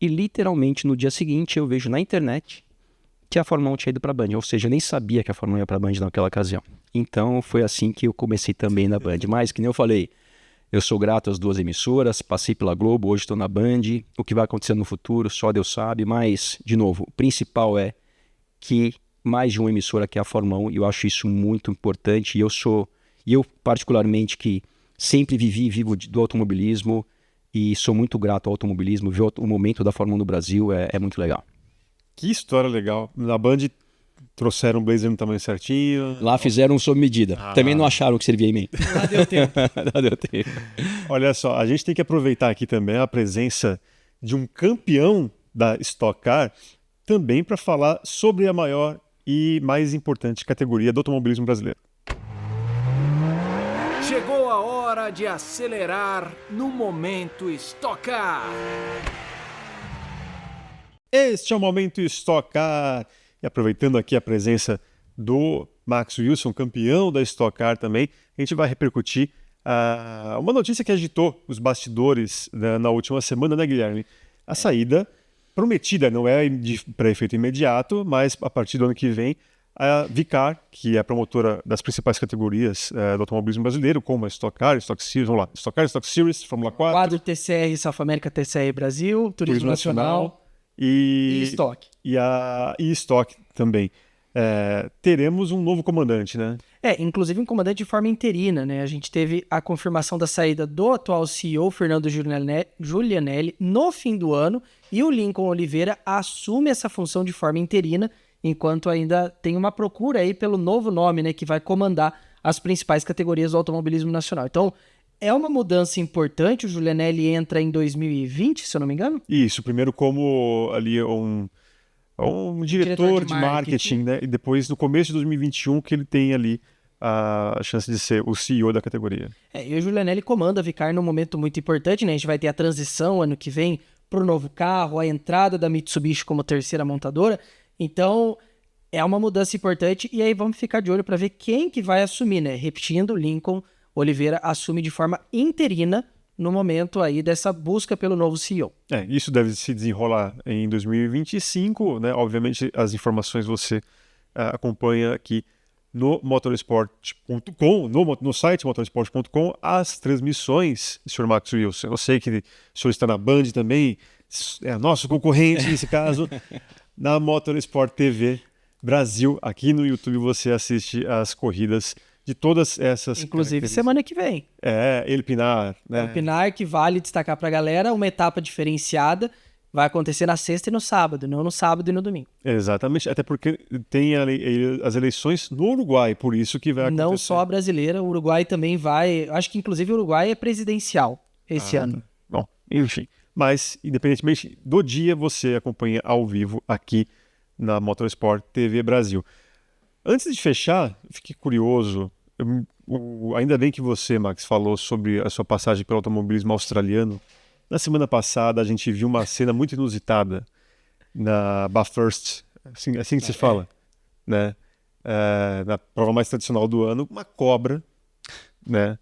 e literalmente no dia seguinte eu vejo na internet que a Fórmula 1 tinha ido para a Band, ou seja, eu nem sabia que a Fórmula 1 ia para a Band naquela ocasião. Então foi assim que eu comecei também na Band. Mas, que nem eu falei, eu sou grato às duas emissoras, passei pela Globo, hoje estou na Band, o que vai acontecer no futuro só Deus sabe, mas, de novo, o principal é que mais de uma emissora que é a Fórmula 1, e eu acho isso muito importante, e eu particularmente que sempre vivo do automobilismo e sou muito grato ao automobilismo, ver o momento da Fórmula 1 no Brasil é muito legal. Que história legal. Na Band trouxeram um blazer no tamanho certinho. Lá fizeram sob medida. Também não acharam que servia em mim. Lá deu tempo. Lá deu tempo. Olha só, a gente tem que aproveitar aqui também a presença de um campeão da Stock Car também para falar sobre a maior e mais importante categoria do automobilismo brasileiro. Chegou a hora de acelerar no momento Stock Car. Este é o Momento Stock Car. E aproveitando aqui a presença do Max Wilson, campeão da Stock Car também, a gente vai repercutir uma notícia que agitou os bastidores na última semana, né, Guilherme? A saída prometida, não é para efeito imediato, mas a partir do ano que vem, a Vicar, que é a promotora das principais categorias do automobilismo brasileiro, como a Stock Car, Stock Series, vamos lá, Stock Car, Stock Series, Fórmula 4, Quadro TCR, South America TCR Brasil, Turismo Nacional e Stock. E Stock também. Teremos um novo comandante, né? Inclusive um comandante de forma interina, né? A gente teve a confirmação da saída do atual CEO, Fernando Giulianelli, no fim do ano, e o Lincoln Oliveira assume essa função de forma interina, enquanto ainda tem uma procura aí pelo novo nome, né, que vai comandar as principais categorias do automobilismo nacional. Então, é uma mudança importante, o Giulianelli entra em 2020, se eu não me engano? Isso, primeiro como ali um diretor de marketing, né? E depois, no começo de 2021, que ele tem ali a chance de ser o CEO da categoria. E o Giulianelli comanda a Vicar num momento muito importante, né? A gente vai ter a transição ano que vem para o novo carro, a entrada da Mitsubishi como terceira montadora. Então, é uma mudança importante e aí vamos ficar de olho para ver quem que vai assumir, né? Repetindo, Lincoln Oliveira assume de forma interina no momento aí dessa busca pelo novo CEO. Isso deve se desenrolar em 2025, né? Obviamente, as informações você acompanha aqui no motorsport.com, no site motorsport.com, as transmissões, Sr. Max Wilson. Eu sei que o senhor está na Band também, é nosso concorrente nesse caso, na Motorsport TV Brasil. Aqui no YouTube você assiste as corridas de todas essas... Inclusive semana que vem. El Pinar, né? El Pinar, que vale destacar para a galera, uma etapa diferenciada, vai acontecer na sexta e no sábado, não no sábado e no domingo. Exatamente, até porque tem as eleições no Uruguai, por isso que vai acontecer. Não só a brasileira, o Uruguai também vai... Acho que inclusive o Uruguai é presidencial esse ano. Bom, enfim. Mas, independentemente do dia, você acompanha ao vivo aqui na Motorsport TV Brasil. Antes de fechar, fiquei curioso. Ainda bem que você, Max, falou sobre a sua passagem pelo automobilismo australiano. Na semana passada, a gente viu uma cena muito inusitada na Bathurst, assim que se fala, né? Na prova mais tradicional do ano, uma cobra, né?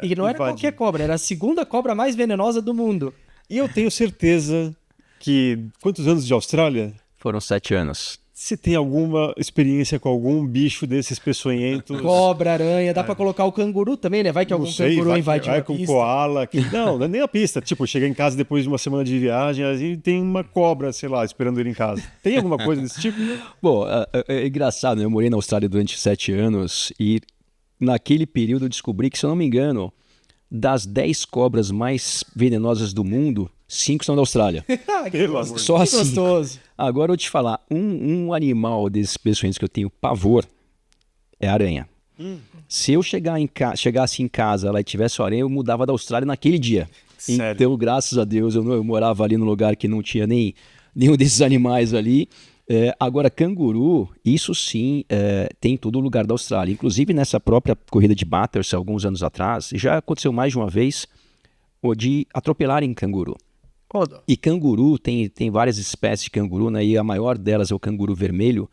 E não era qualquer cobra, era a segunda cobra mais venenosa do mundo. E eu tenho certeza que... Quantos anos de Austrália? Foram 7 anos. Você tem alguma experiência com algum bicho desses peçonhentos? Cobra, aranha, dá pra colocar o canguru também, né? Vai que algum canguru invade uma com pista. Koala. Não é nem a pista. Tipo, chega em casa depois de uma semana de viagem e tem uma cobra, sei lá, esperando ele em casa. Tem alguma coisa desse tipo? Bom, é engraçado, né? Eu morei na Austrália durante 7 anos e naquele período eu descobri que, se eu não me engano, das 10 cobras mais venenosas do mundo, 5 são da Austrália. Só assim. Gostoso. Agora eu vou te falar, um animal desses peçonhentos que eu tenho pavor é a aranha. Se eu chegasse em casa ela e tivesse uma aranha, eu mudava da Austrália naquele dia. Sério? Então, graças a Deus, eu morava ali num lugar que não tinha nenhum desses animais ali. Agora, canguru, isso sim, tem em todo lugar da Austrália. Inclusive, nessa própria corrida de Bathurst, alguns anos atrás, já aconteceu mais de uma vez de atropelarem canguru. E canguru, tem várias espécies de canguru, né? E a maior delas é o canguru vermelho,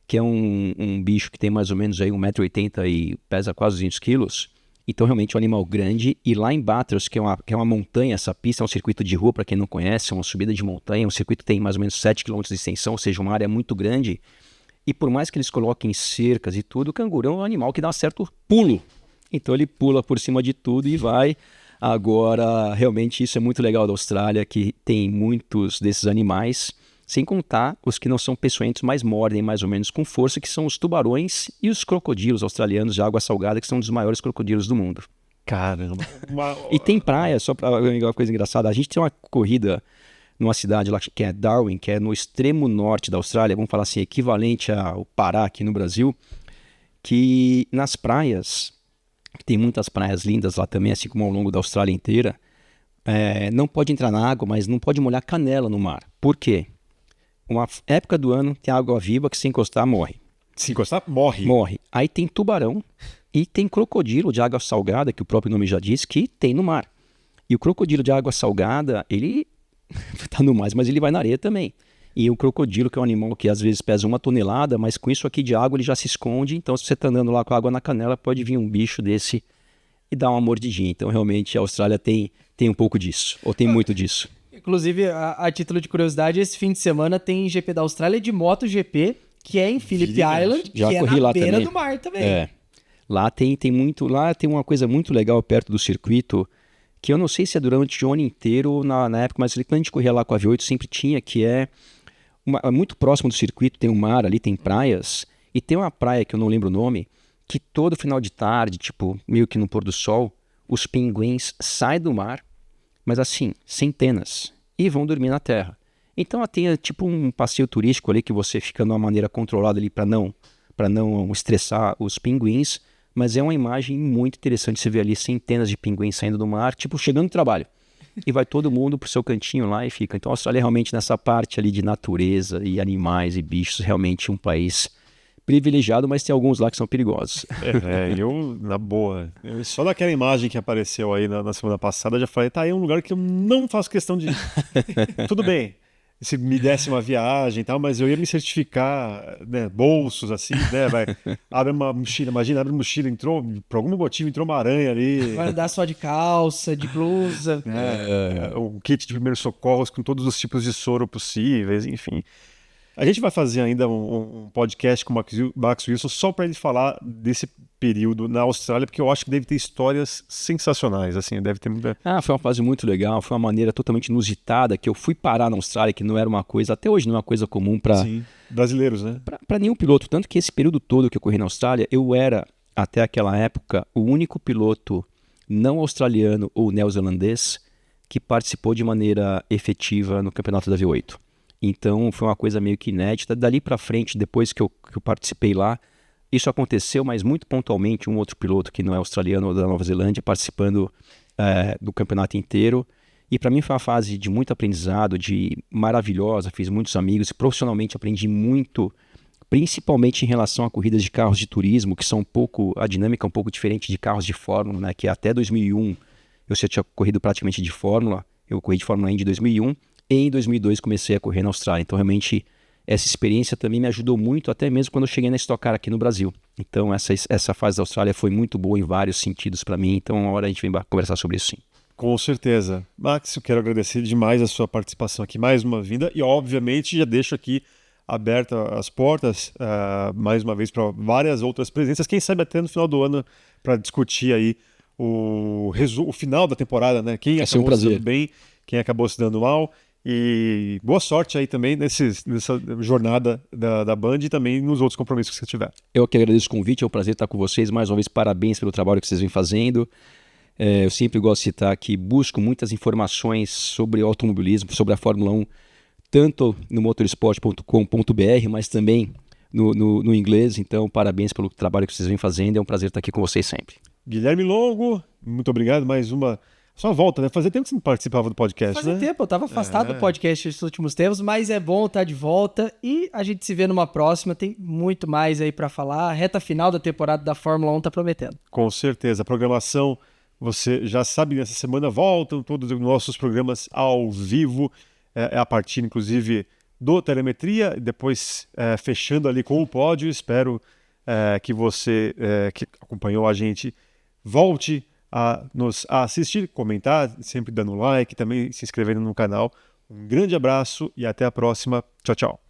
que é um bicho que tem mais ou menos aí 1,80 m e pesa quase 200 quilos. Então, realmente é um animal grande. E lá em Bathurst, que é uma montanha, essa pista é um circuito de rua, para quem não conhece, é uma subida de montanha. Um circuito que tem mais ou menos 7 km de extensão, ou seja, uma área muito grande. E por mais que eles coloquem cercas e tudo, o canguru é um animal que dá um certo pulo. Então, ele pula por cima de tudo e vai. Agora, realmente, isso é muito legal da Austrália, que tem muitos desses animais, sem contar os que não são peçonhentos, mas mordem mais ou menos com força, que são os tubarões e os crocodilos australianos de água salgada, que são um dos maiores crocodilos do mundo. Caramba. E tem praia, só para uma coisa engraçada, a gente tem uma corrida numa cidade lá que é Darwin, que é no extremo norte da Austrália, vamos falar assim, equivalente ao Pará aqui no Brasil, que nas praias... Tem muitas praias lindas lá também, assim como ao longo da Austrália inteira. Não pode entrar na água, mas não pode molhar canela no mar. Por quê? Uma época do ano tem água viva que se encostar morre. Se encostar, morre. Morre. Aí tem tubarão e tem crocodilo de água salgada, que o próprio nome já diz, que tem no mar. E o crocodilo de água salgada, ele Tá no mais, mas ele vai na areia também. E o crocodilo, que é um animal que às vezes pesa 1 tonelada, mas com isso aqui de água ele já se esconde. Então, se você tá andando lá com água na canela, pode vir um bicho desse e dar uma mordidinha. Então, realmente, a Austrália tem um pouco disso, ou tem muito disso. Inclusive, a título de curiosidade, esse fim de semana tem GP da Austrália de MotoGP, que é em Phillip Island, Já que é corri na lá beira também. do mar também. É. Lá tem uma coisa muito legal perto do circuito, que eu não sei se é durante o ano inteiro na época, mas quando a gente corria lá com a V8 sempre tinha, que é muito próximo do circuito, tem um mar ali, tem praias, e tem uma praia que eu não lembro o nome, que todo final de tarde, tipo, meio que no pôr do sol, os pinguins saem do mar, mas assim, centenas, e vão dormir na terra. Então tem tipo um passeio turístico ali que você fica de uma maneira controlada ali para não estressar os pinguins, mas é uma imagem muito interessante. Você vê ali centenas de pinguins saindo do mar, tipo chegando no trabalho. E vai todo mundo pro seu cantinho lá e fica. Então a Austrália é realmente nessa parte ali de natureza e animais e bichos, realmente um país privilegiado, mas tem alguns lá que são perigosos. Eu, na boa, só daquela imagem que apareceu aí na semana passada, já falei, tá aí um lugar que eu não faço questão de ir. Tudo bem, se me desse uma viagem e tal, mas eu ia me certificar, né, bolsos assim, né, abre uma mochila, imagina, abre uma mochila, por algum motivo entrou uma aranha ali. Vai andar só de calça, de blusa. Um kit de primeiros socorros com todos os tipos de soro possíveis, enfim. A gente vai fazer ainda um podcast com o Max Wilson só para ele falar desse período na Austrália, porque eu acho que deve ter histórias sensacionais, assim, deve ter muita... Foi uma fase muito legal, foi uma maneira totalmente inusitada que eu fui parar na Austrália, que não era uma coisa, até hoje não é uma coisa comum para brasileiros, né? Para nenhum piloto, tanto que esse período todo que eu corri na Austrália, eu era, até aquela época, o único piloto não australiano ou neozelandês que participou de maneira efetiva no campeonato da V8. Então foi uma coisa meio que inédita. Dali para frente, depois que eu participei lá, isso aconteceu, mas muito pontualmente, um outro piloto que não é australiano ou da Nova Zelândia participando do campeonato inteiro. E para mim foi uma fase de muito aprendizado, de maravilhosa, fiz muitos amigos e profissionalmente aprendi muito, principalmente em relação a corridas de carros de turismo, que são a dinâmica é um pouco diferente de carros de Fórmula, né? Que até 2001 eu já tinha corrido praticamente de Fórmula, eu corri de Fórmula E de 2001, e em 2002 comecei a correr na Austrália. Então realmente essa experiência também me ajudou muito, até mesmo quando eu cheguei na Stock Car aqui no Brasil. Então essa fase da Austrália foi muito boa em vários sentidos para mim, então uma hora a gente vem conversar sobre isso sim. Com certeza. Max, eu quero agradecer demais a sua participação aqui, mais uma vinda, e obviamente já deixo aqui abertas as portas, mais uma vez, para várias outras presenças, quem sabe até no final do ano, para discutir aí o final da temporada, né? Quem acabou se dando bem, quem acabou se dando mal, e boa sorte aí também nessa jornada da Band e também nos outros compromissos que você tiver. Eu que agradeço o convite, é um prazer estar com vocês, mais uma vez parabéns pelo trabalho que vocês vêm fazendo. Eu sempre gosto de citar que busco muitas informações sobre automobilismo, sobre a Fórmula 1, tanto no motorsport.com.br, mas também no inglês. Então, parabéns pelo trabalho que vocês vêm fazendo. É um prazer estar aqui com vocês sempre. Guilherme Longo, muito obrigado. Mais uma... Só volta, né? Fazia tempo que você não participava do podcast, Fazia tempo, eu estava afastado do podcast nesses últimos tempos, mas é bom estar de volta e a gente se vê numa próxima. Tem muito mais aí para falar. A reta final da temporada da Fórmula 1 tá prometendo. Com certeza. A programação, você já sabe, nessa semana voltam todos os nossos programas ao vivo, a partir, inclusive, do Telemetria, depois fechando ali com o pódio. Espero que você que acompanhou a gente volte a nos assistir, comentar, sempre dando like, também se inscrevendo no canal. Um grande abraço e até a próxima. Tchau, tchau.